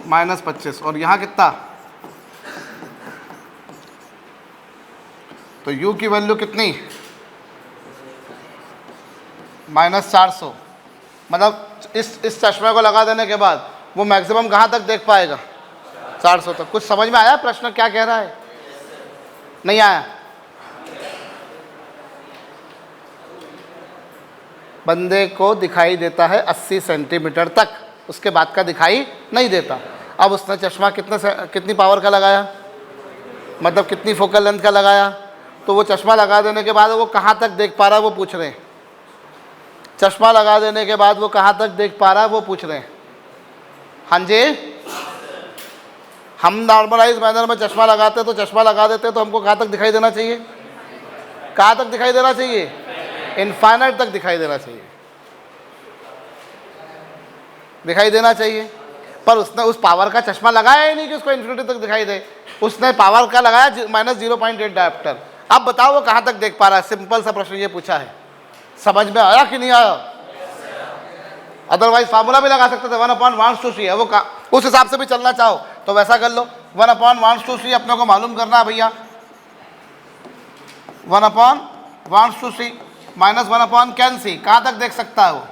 A: -25। और यहाँ कितना, तो u की वैल्यू कितनी, -400। मतलब इस चश्मे को लगा देने के बाद वो मैक्सिमम कहाँ तक देख पाएगा, 400 तक। कुछ समझ में आया प्रश्न क्या कह रहा है, नहीं आया। बंदे को दिखाई देता है 80 सेंटीमीटर तक, उसके बाद का दिखाई नहीं देता। अब उसने चश्मा कितनी पावर का लगाया, मतलब कितनी फोकल लेंथ का लगाया। तो वो चश्मा लगा देने के बाद वो कहाँ तक देख पा रहा है वो पूछ रहे हैं, चश्मा लगा देने के बाद वो कहाँ तक देख पा रहा है वो पूछ रहे हैं। हाँ जी, हम नॉर्मलाइज मैनर में चश्मा लगाते हैं तो चश्मा लगा देते हैं तो हमको कहाँ तक दिखाई देना चाहिए, कहाँ तक दिखाई देना चाहिए, इनफाइनाइट तक दिखाई देना चाहिए, दिखाई देना चाहिए। पर उसने उस पावर का चश्मा लगाया ही नहीं कि उसको इन्फिनिटी तक दिखाई दे, उसने पावर का लगाया -0.8 डायोप्टर। अब बताओ वो कहाँ तक देख पा रहा है, सिंपल सा प्रश्न ये पूछा है। समझ में आया कि नहीं आया, अदरवाइज फार्मूला भी लगा सकते थे, 1/1/c है वो का, उस हिसाब से भी चलना चाहो तो वैसा कर लो। 1/1/c अपने को मालूम करना है भैया, 1/1/c माइनस 1 कैन सी, कहाँ तक देख सकता है वो।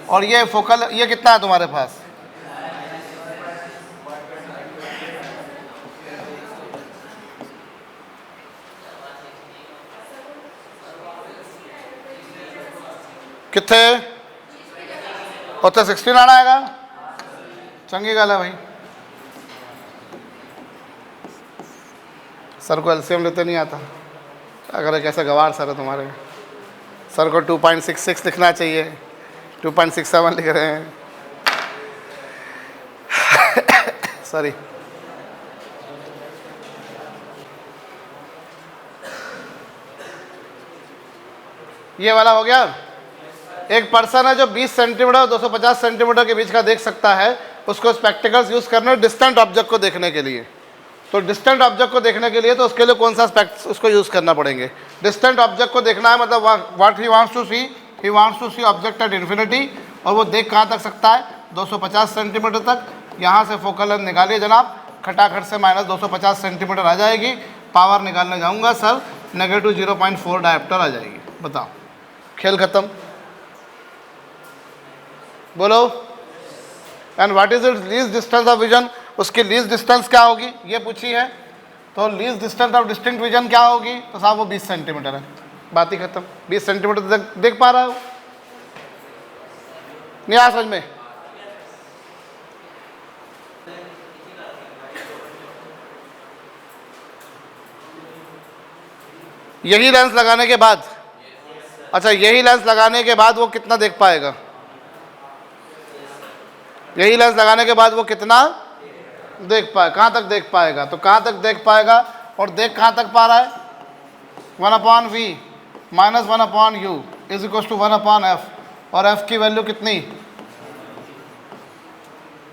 A: और ये फोकल, ये कितना है तुम्हारे पास, कितने होते 16 आना आएगा, चंगी गल है भाई। सर को एलसीएम लेते नहीं आता, अगर कैसे गवार सर है तुम्हारे, सर को 2.66 लिखना चाहिए, 2.67 लिख रहे हैं सॉरी। ये वाला हो गया। एक पर्सन है जो 20 सेंटीमीटर और 250 सेंटीमीटर के बीच का देख सकता है, उसको स्पेक्टिकल्स यूज करना है डिस्टेंट ऑब्जेक्ट को देखने के लिए। तो डिस्टेंट ऑब्जेक्ट को देखने के लिए तो उसके लिए कौन सा स्पेक्ट उसको यूज करना पड़ेंगे, डिस्टेंट ऑब्जेक्ट को देखना है, मतलब what he wants to see, he wants to see object at infinity. और वो देख कहाँ तक सकता है, 250 सेंटीमीटर तक। यहाँ से फोकल लेंथ निकालिए जनाब, खटाखट से -250 सेंटीमीटर आ जाएगी। पावर निकालने जाऊँगा सर, -0.4 डायोप्टर आ जाएगी। बताओ, खेल खत्म। बोलो and what is it's least distance of vision, उसकी लीस्ट डिस्टेंस क्या होगी ये पूछी है, तो least distance of distinct vision क्या होगी, तो साहब वो 20 सेंटीमीटर है, बात ही खत्म। 20 सेंटीमीटर देख पा रहा हो, नहीं आ समझ में? यही लेंस लगाने के बाद, अच्छा यही लेंस लगाने के बाद वो कितना देख पाएगा, यही लेंस लगाने के बाद वो कितना देख पाए, कहाँ तक देख पाएगा, तो कहाँ तक देख पाएगा, और देख कहाँ तक पा रहा है, 1/v minus 1/u is equal to 1/f, और f की वैल्यू कितनी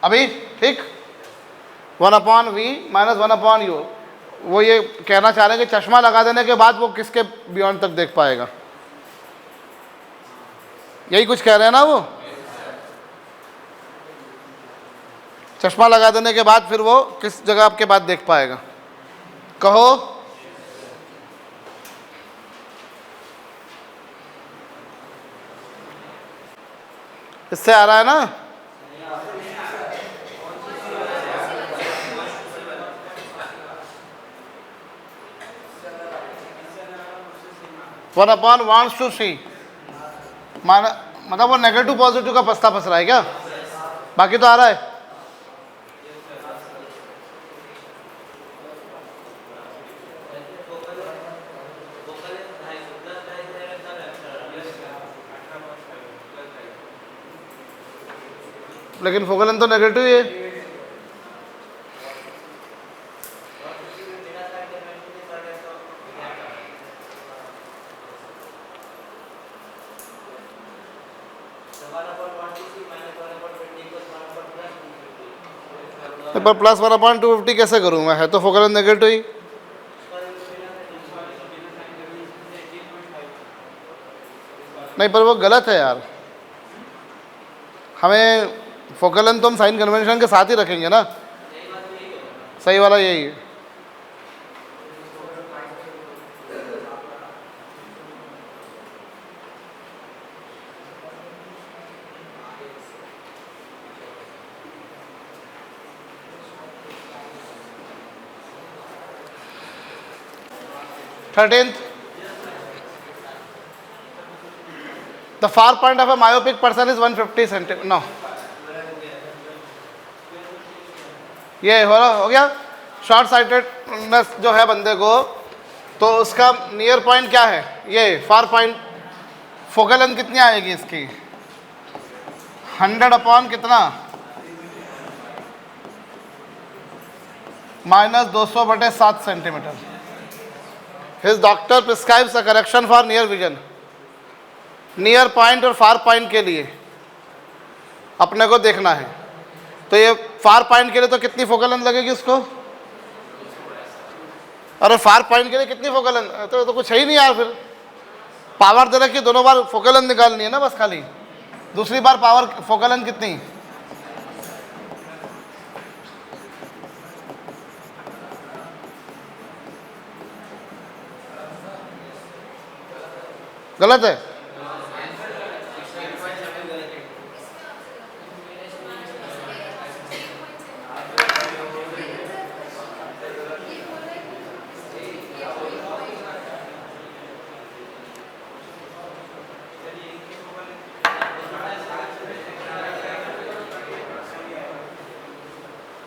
A: अभी, ठीक, 1/v माइनस 1/u। वो ये कहना चाह रहे हैं कि चश्मा लगा देने के बाद वो किसके बियॉन्ड तक देख पाएगा, यही कुछ कह रहे हैं ना वो, चश्मा लगा देने के बाद फिर वो किस जगह आपके बाद देख पाएगा, कहो। इससे आ रहा है ना, वन अपॉन वांट्स टू सी, मतलब वो नेगेटिव पॉजिटिव का पस्ता फंस रहा है क्या, बाकी तो आ रहा है। लेकिन फोकल लेंथ तो नेगेटिव ही है, पर प्लस 1/250 कैसे करूँ मैं, है तो फोकल लेंथ नेगेटिव ही। नहीं पर वो गलत है यार, हमें फोकल लेंथ तो हम साइन कन्वेंशन के साथ ही रखेंगे ना, सही वाला यही है। Thirteenth, the far point of a myopic person is 150 centimeter. No, ये हो गया शॉर्ट साइटेडनेस जो है बंदे को, तो उसका नियर पॉइंट क्या है, ये फार पॉइंट, फोकल लेंथ कितनी आएगी इसकी, 100 अपॉन कितना, -200/7 centimetre. His doctor prescribes a correction for near vision, near point और फार पॉइंट के लिए अपने को देखना है, तो ये फार पॉइंट के लिए तो कितनी फोकल लेंथ लगेगी उसको, अरे फार पॉइंट के लिए कितनी फोकल लेंथ, तो कुछ है ही नहीं यार, फिर पावर दे रखी, दोनों बार फोकल लेंथ निकालनी है ना बस खाली, दूसरी बार पावर फोकल लेंथ कितनी, गलत है।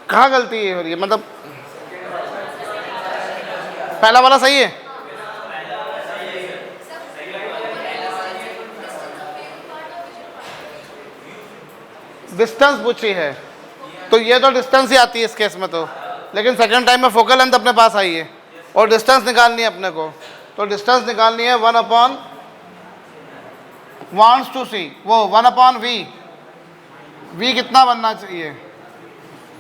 A: कहाँ गलती है हो रही है, मतलब पहला वाला सही है, डिस्टेंस पूछी है तो ये तो डिस्टेंस ही आती है इस केस में तो, लेकिन सेकंड टाइम में फोकल लेंथ अपने पास आई है और डिस्टेंस निकालनी है अपने को, तो डिस्टेंस निकालनी है 1/, वांट्स टू सी, वो 1/v, v कितना बनना चाहिए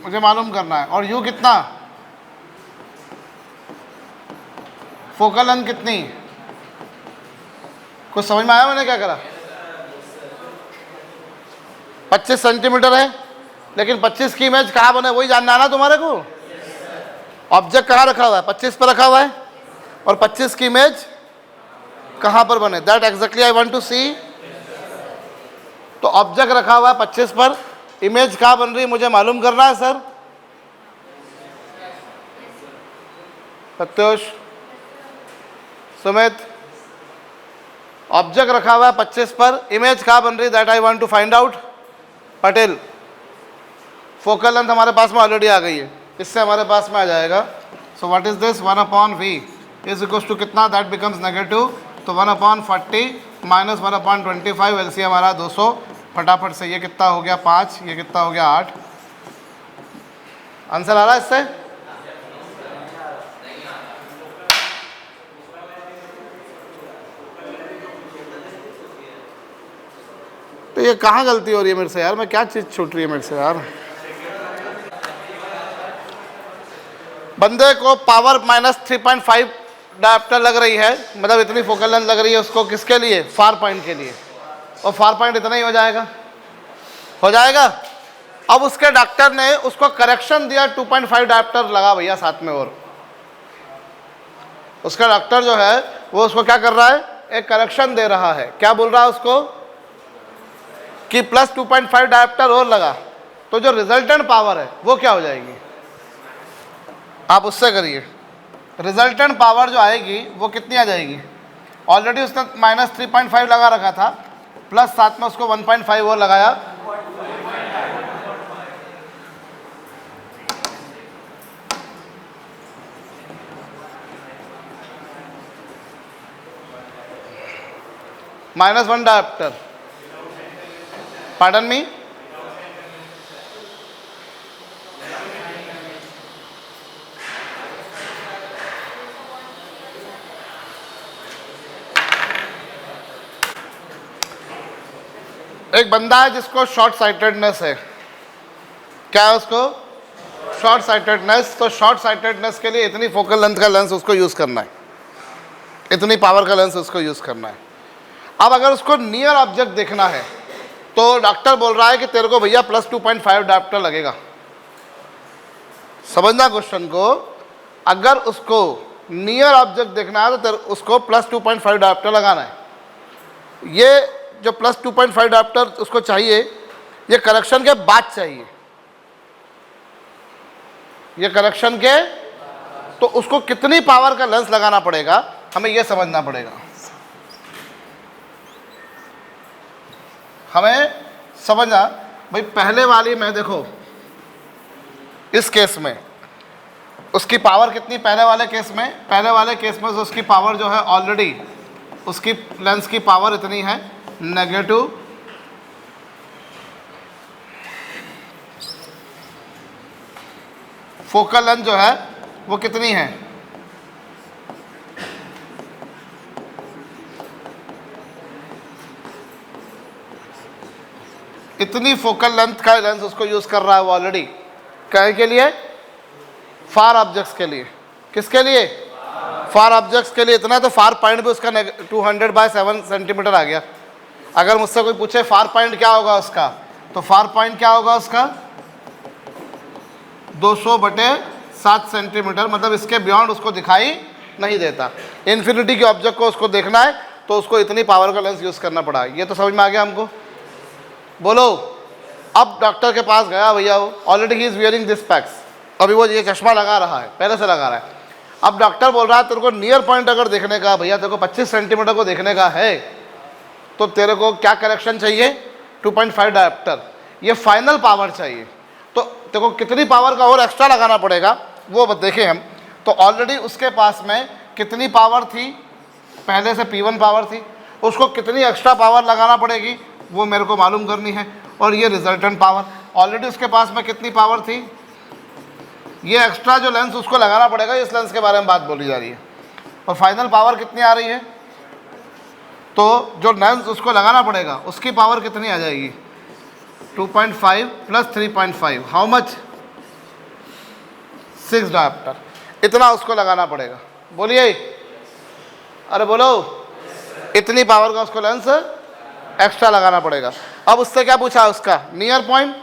A: मुझे मालूम करना है, और u कितना, फोकल लेंथ कितनी, कुछ समझ में आया मैंने क्या करा, 25 सेंटीमीटर है, लेकिन 25 की इमेज कहाँ बने वही जानना है ना तुम्हारे को, ऑब्जेक्ट कहाँ रखा हुआ है, 25 पर रखा हुआ है, और 25 की इमेज कहाँ पर बने, that exactly I want to see. तो ऑब्जेक्ट रखा हुआ है 25 पर इमेज कहाँ बन रही है मुझे मालूम करना है सर। सत्योष, सुमित, ऑब्जेक्ट रखा हुआ है 25 पर, इमेज कहाँ बन रही है that I want to find out. Patel, focal length हमारे पास में ऑलरेडी आ गई है, इससे हमारे पास में आ जाएगा। So what is this 1/v is equal to कितना, दैट बिकम्स नेगेटिव, तो 1/40 माइनस 1/25, एलसीएम हमारा 200। फटाफट से ये कितना हो गया 5, ये कितना हो गया 8। आंसर आ रहा है इससे? तो ये कहाँ गलती हो रही है मेरे से यार, मैं क्या चीज़ छूट रही है मेरे से यार। बंदे को पावर -3.5 डायप्टर लग रही है, मतलब इतनी फोकल लेंथ लग रही है उसको, किसके लिए, फार पॉइंट के लिए, और फार पॉइंट इतना ही हो जाएगा, हो जाएगा। अब उसके डॉक्टर ने उसको करेक्शन दिया 2.5 डायप्टर लगा भैया साथ में, और उसका डॉक्टर जो है वो उसको क्या कर रहा है, एक करेक्शन दे रहा है। क्या बोल रहा है उसको कि प्लस 2.5 डायप्टर और लगा, तो जो रिजल्टेंट पावर है वो क्या हो जाएगी, आप उससे करिए। रिजल्टेंट पावर जो आएगी वो कितनी आ जाएगी, ऑलरेडी उसने -3.5 लगा रखा था, प्लस साथ में उसको 1.5 और लगाया, -1 डायप्टर। पार्डन मी, एक बंदा है जिसको शॉर्ट साइटेडनेस है, क्या है उसको, शॉर्ट साइटेडनेस। तो शॉर्ट साइटेडनेस के लिए इतनी फोकल लेंथ का लेंस उसको यूज़ करना है, इतनी पावर का लेंस उसको यूज़ करना है। अब अगर उसको नियर ऑब्जेक्ट देखना है तो डॉक्टर बोल रहा है कि तेरे को भैया प्लस 2.5 डायप्टर लगेगा। समझना क्वेश्चन को, अगर उसको नियर ऑब्जेक्ट देखना है तो उसको प्लस 2.5 डायप्टर लगाना है। ये जो प्लस 2.5 डायप्टर उसको चाहिए, ये करेक्शन के बाद चाहिए, ये करेक्शन के, तो उसको कितनी पावर का लेंस लगाना पड़ेगा हमें ये समझना पड़ेगा। हमें समझना भाई, पहले वाली में देखो, इस केस में उसकी पावर कितनी, पहले वाले केस में उसकी पावर जो है ऑलरेडी, उसकी लेंस की पावर इतनी है नेगेटिव, फोकल लेंथ जो है वो कितनी है, इतनी फोकल लेंथ का लेंस उसको यूज कर रहा है वो ऑलरेडी, कहे के लिए, फार ऑब्जेक्ट्स के लिए। किसके लिए, फार ऑब्जेक्ट्स के लिए इतना, तो फार पॉइंट भी उसका 200/7 सेंटीमीटर आ गया। अगर मुझसे कोई पूछे फार पॉइंट क्या होगा उसका, तो फार पॉइंट क्या होगा उसका 200/7 सेंटीमीटर, मतलब इसके बियॉन्ड उसको दिखाई नहीं देता। इन्फिनिटी के ऑब्जेक्ट को उसको देखना है तो उसको इतनी पावर का लेंस यूज करना पड़ा। ये तो समझ में आ गया हमको, बोलो। अब डॉक्टर के पास गया भैया, वो already he is wearing this specs, अभी वो ये चश्मा लगा रहा है, पहले से लगा रहा है। अब डॉक्टर बोल रहा है तेरे को नियर पॉइंट अगर देखने का, भैया तेरे को 25 सेंटीमीटर को देखने का है, तो तेरे को क्या करेक्शन चाहिए, 2.5 डायप्टर, ये फाइनल पावर चाहिए। तो तेरे को कितनी पावर का और एक्स्ट्रा लगाना पड़ेगा वो देखें हम। तो ऑलरेडी उसके पास में कितनी पावर थी, पहले से P1 पावर थी, उसको कितनी एक्स्ट्रा पावर लगाना पड़ेगी वो मेरे को मालूम करनी है। और ये रिजल्टेंट पावर, ऑलरेडी उसके पास में कितनी पावर थी, ये एक्स्ट्रा जो लेंस उसको लगाना पड़ेगा, इस लेंस के बारे में बात बोली जा रही है। और फाइनल पावर कितनी आ रही है, तो जो लेंस उसको लगाना पड़ेगा उसकी पावर कितनी आ जाएगी, 2.5 प्लस 3.5, हाउ मच, 6 डायप्टर, इतना उसको लगाना पड़ेगा। बोलिए, अरे बोलो, इतनी पावर का उसको लेंस एक्स्ट्रा लगाना पड़ेगा। अब उससे क्या पूछा, उसका नियर पॉइंट,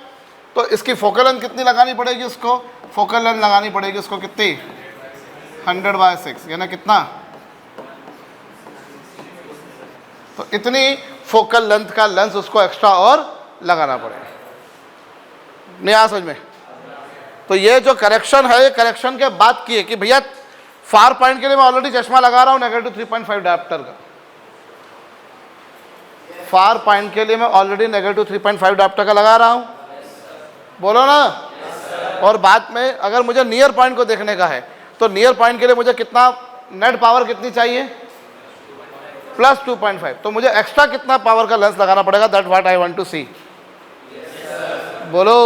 A: तो इसकी फोकल लेंथ कितनी लगानी पड़ेगी उसको, फोकल लेंथ लगानी पड़ेगी उसको कितनी, 100/6, यानी कितना, तो इतनी फोकल लेंथ का लेंस उसको एक्स्ट्रा और लगाना पड़ेगा। नहीं आया समझ में? तो ये जो करेक्शन है, ये करेक्शन के बाद की है कि भैया फार पॉइंट के लिए मैं ऑलरेडी चश्मा लगा रहा हूँ नेगेटिव 3.5 डायोप्टर का। फार पॉइंट के लिए मैं ऑलरेडी नेगेटिव 3.5 डायोप्टर का लगा रहा हूँ, बोलो ना। और बाद में अगर मुझे नियर पॉइंट को देखने का है तो नियर पॉइंट के लिए मुझे कितना नेट पावर कितनी चाहिए? प्लस 2.5। तो मुझे एक्स्ट्रा कितना पावर का लेंस लगाना पड़ेगा? That what I want to see. बोलो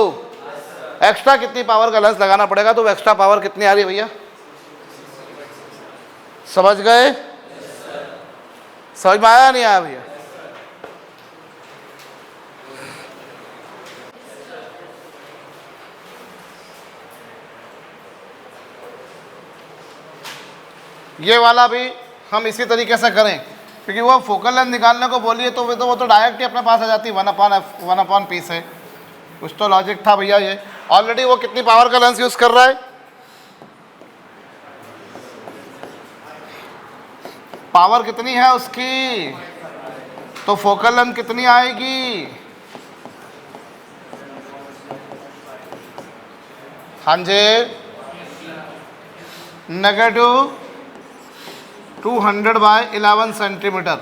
A: एक्स्ट्रा कितनी पावर का लेंस लगाना पड़ेगा? तो एक्स्ट्रा पावर कितनी आ रही है भैया? समझ गए? समझ में आया नहीं आया भैया? ये वाला भी हम इसी तरीके से करें, क्योंकि वो फोकल लेंथ निकालने को बोलिए तो वो तो डायरेक्ट ही अपने पास आ जाती है, 1/p से। कुछ तो लॉजिक था भैया। ये ऑलरेडी वो कितनी पावर का लेंस यूज कर रहा है? पावर कितनी है उसकी? तो फोकल लेंथ कितनी आएगी? हाँ जी, नेगेटिव 200/11 सेंटीमीटर।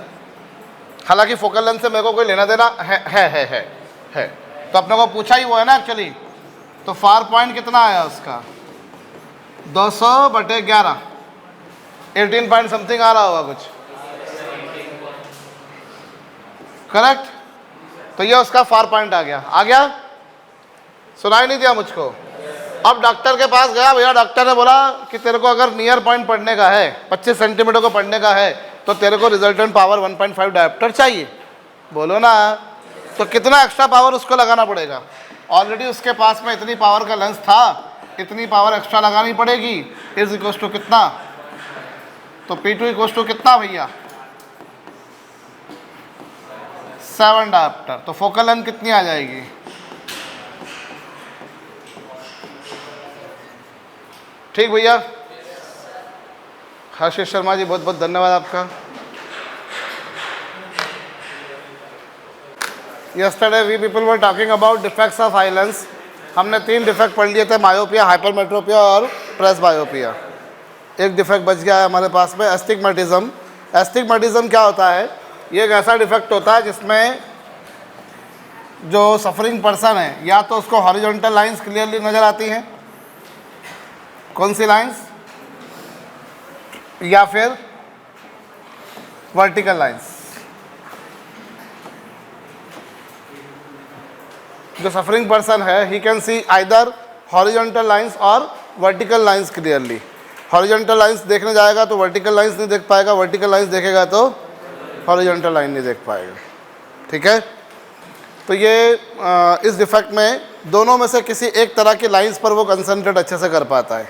A: हालांकि फोकल लेंथ से मेरे को कोई लेना देना है। तो अपने को पूछा ही वो है ना एक्चुअली। तो फार पॉइंट कितना आया उसका? 200/11, 18 पॉइंट समथिंग आ रहा होगा कुछ, करेक्ट। तो ये उसका फार पॉइंट आ गया। सुनाई नहीं दिया मुझको? अब डॉक्टर के पास गया भैया, डॉक्टर ने बोला कि तेरे को अगर नियर पॉइंट पढ़ने का है, 25 सेंटीमीटर को पढ़ने का है, तो तेरे को रिजल्टेंट पावर 1.5 डायोप्टर चाहिए, बोलो ना। तो कितना एक्स्ट्रा पावर उसको लगाना पड़ेगा? ऑलरेडी उसके पास में इतनी पावर का लेंस था, इतनी पावर एक्स्ट्रा लगानी पड़ेगी। इज इक्वल टू कितना? तो P2 इक्वल टू कितना भैया? 7 डायोप्टर। तो फोकल लेंथ कितनी आ जाएगी? ठीक भैया। हर्षित शर्मा जी बहुत बहुत धन्यवाद आपका। Yesterday we people were talking about defects of eye lens. हमने 3 डिफेक्ट पढ़ लिए थे, मायोपिया, हाइपरमेट्रोपिया और प्रेस बायोपिया। एक डिफेक्ट बच गया है हमारे पास में, एस्टिग्मेटिज्म। एस्टिग्मेटिज्म क्या होता है? ये एक ऐसा डिफेक्ट होता है जिसमें जो सफरिंग पर्सन है, या तो उसको हॉरिजॉन्टल लाइंस क्लियरली नज़र आती हैं, कौन सी लाइंस, या फिर वर्टिकल लाइंस। जो सफरिंग पर्सन है, he can see either horizontal lines और vertical lines clearly. Horizontal lines देखने जाएगा तो वर्टिकल लाइंस नहीं देख पाएगा, वर्टिकल लाइंस देखेगा तो हॉरिजॉन्टल लाइन नहीं देख पाएगा। ठीक है? तो ये इस डिफेक्ट में दोनों में से किसी एक तरह की लाइंस पर वो कंसंट्रेट अच्छे से कर पाता है।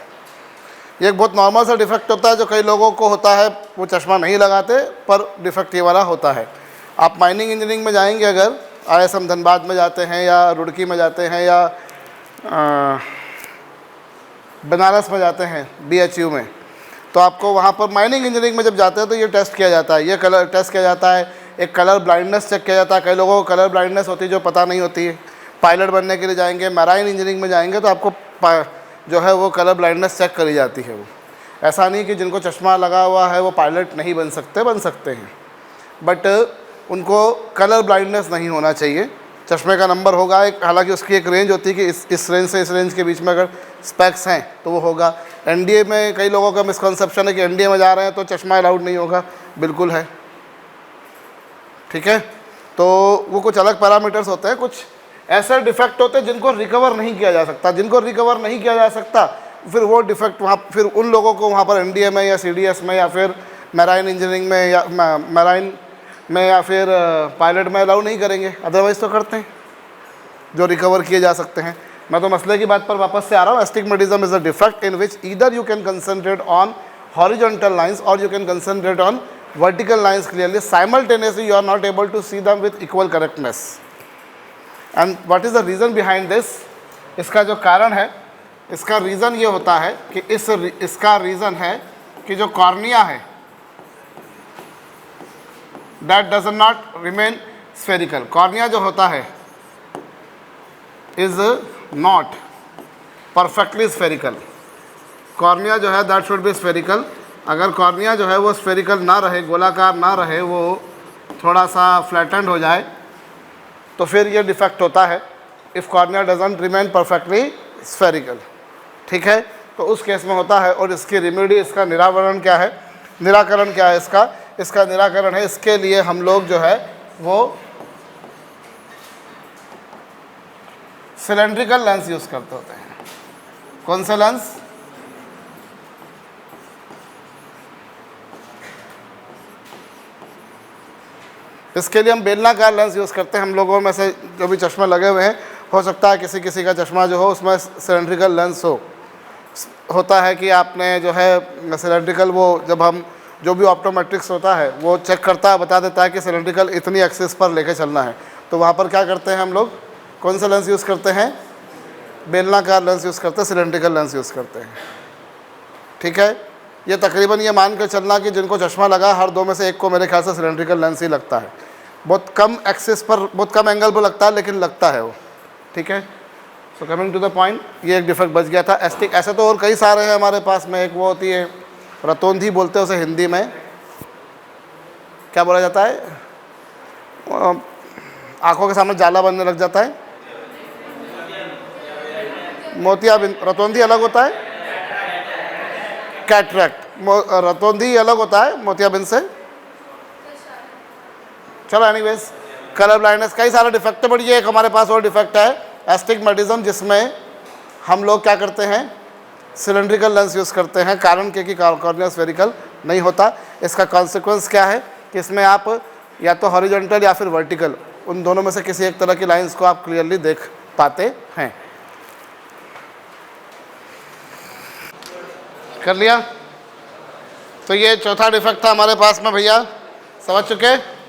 A: ये एक बहुत नॉर्मल सा डिफेक्ट होता है जो कई लोगों को होता है, वो चश्मा नहीं लगाते, पर डिफेक्ट ये वाला होता है। आप माइनिंग इंजीनियरिंग में जाएंगे, अगर ISM धनबाद में जाते हैं या रुड़की में जाते हैं या बनारस में जाते हैं BHU में, तो आपको वहाँ पर माइनिंग इंजीनियरिंग में जब जाते हैं तो ये टेस्ट किया जाता है, ये कलर टेस्ट किया जाता है, एक कलर ब्लाइंडनेस चेक किया जाता है। कई लोगों को कलर ब्लाइंडनेस होती है जो पता नहीं होती है। पायलट बनने के लिए जाएंगे, मैराइन इंजीनियरिंग में जाएंगे, तो आपको जो है वो कलर ब्लाइंडनेस चेक करी जाती है। वो ऐसा नहीं कि जिनको चश्मा लगा हुआ है वो पायलट नहीं बन सकते, बन सकते हैं, बट उनको कलर ब्लाइंडनेस नहीं होना चाहिए। चश्मे का नंबर होगा एक, हालांकि उसकी एक रेंज होती है कि इस रेंज से इस रेंज के बीच में अगर स्पेक्स हैं तो वो होगा। NDA में कई लोगों का मिसकंसेप्शन है कि NDA में जा रहे हैं तो चश्मा अलाउड नहीं होगा, बिल्कुल है। ठीक है? तो वो कुछ अलग पैरामीटर्स होते हैं, कुछ ऐसे डिफेक्ट होते हैं जिनको रिकवर नहीं किया जा सकता। जिनको रिकवर नहीं किया जा सकता, फिर वो डिफेक्ट वहाँ, फिर उन लोगों को वहाँ पर NDA में या CDS में या फिर मैराइन इंजीनियरिंग में या मैराइन में या फिर पायलट में अलाउ नहीं करेंगे। अदरवाइज़ तो करते हैं जो रिकवर किए जा सकते हैं। मैं तो मसले की बात पर वापस से आ रहा हूँ। Astigmatism is a defect in which either you can concentrate on horizontal lines और you can concentrate on vertical lines clearly. Simultaneously you are not able to see them with equal correctness. And what is the reason behind this? इसका जो कारण है, इसका reason ये होता है कि इसका रीज़न है कि जो कॉर्निया है that does not remain spherical. Cornea जो होता है is not perfectly spherical. Cornea जो है दैट शुड बी स्फेरिकल। अगर कॉर्निया जो है वो स्फेरिकल ना रहे, गोलाकार ना रहे, वो थोड़ा सा फ्लैटेंड हो जाए, तो फिर ये डिफेक्ट होता है। If cornea doesn't remain perfectly spherical, ठीक है, तो उस केस में होता है। और इसकी रेमेडी, इसका निराकरण क्या है? निराकरण क्या है इसका? इसका निराकरण है, इसके लिए हम लोग जो है वो सिलेंड्रिकल लेंस यूज़ करते होते हैं। कौन सा लेंस? इसके लिए हम बेलनाकार लेंस यूज़ करते हैं। हम लोगों में से जो भी चश्मा लगे हुए हैं, हो सकता है किसी किसी का चश्मा जो हो उसमें सिलेंड्रिकल लेंस होता है कि आपने जो है सिलेंड्रिकल, वो जब हम जो भी ऑप्टोमेट्रिक्स होता है वो चेक करता है, बता देता है कि सिलेंड्रिकल इतनी एक्सिस पर लेके चलना है। तो वहाँ पर क्या करते हैं हम लोग? कौन सा लेंस यूज़ करते हैं? बेलनाकार लेंस यूज़ करते हैं, सिलेंड्रिकल लेंस यूज़ करते हैं, ठीक है। ये तकरीबन ये मान कर चलना कि जिनको चश्मा लगा हर दो में से एक को मेरे ख्याल से सिलेंड्रिकल लेंस ही लगता है। बहुत कम एक्सिस पर, बहुत कम एंगल पर लगता है, लेकिन लगता है वो, ठीक है। So coming to the point, ये एक डिफेक्ट बच गया था। एस्टिक ऐसे तो और कई सारे हैं हमारे पास में। एक वो होती है रतौंधी बोलते हैं उसे हिंदी में, क्या बोला जाता है? आंखों के सामने जाला बनने लग जाता है, मोतियाबिंद। रतौंधी अलग होता है, कैटरैक्ट। रतौंधी अलग होता है मोतियाबिंद से। चलो एनीवेज, कलर ब्लाइंडनेस, कई सारे डिफेक्ट है, बट ये एक हमारे पास और डिफेक्ट है एस्टिग्मेटिज्म, जिसमें हम लोग क्या करते हैं? सिलेंड्रिकल लेंस यूज़ करते हैं। कारण क्योंकि कॉर्निया स्फेरिकल नहीं होता। इसका कॉन्सिक्वेंस क्या है कि इसमें आप या तो हॉरिजॉन्टल या फिर वर्टिकल, उन दोनों में से किसी एक तरह की लाइंस को आप क्लियरली देख पाते हैं। कर लिया? तो ये चौथा डिफेक्ट था हमारे पास में भैया, समझ चुके?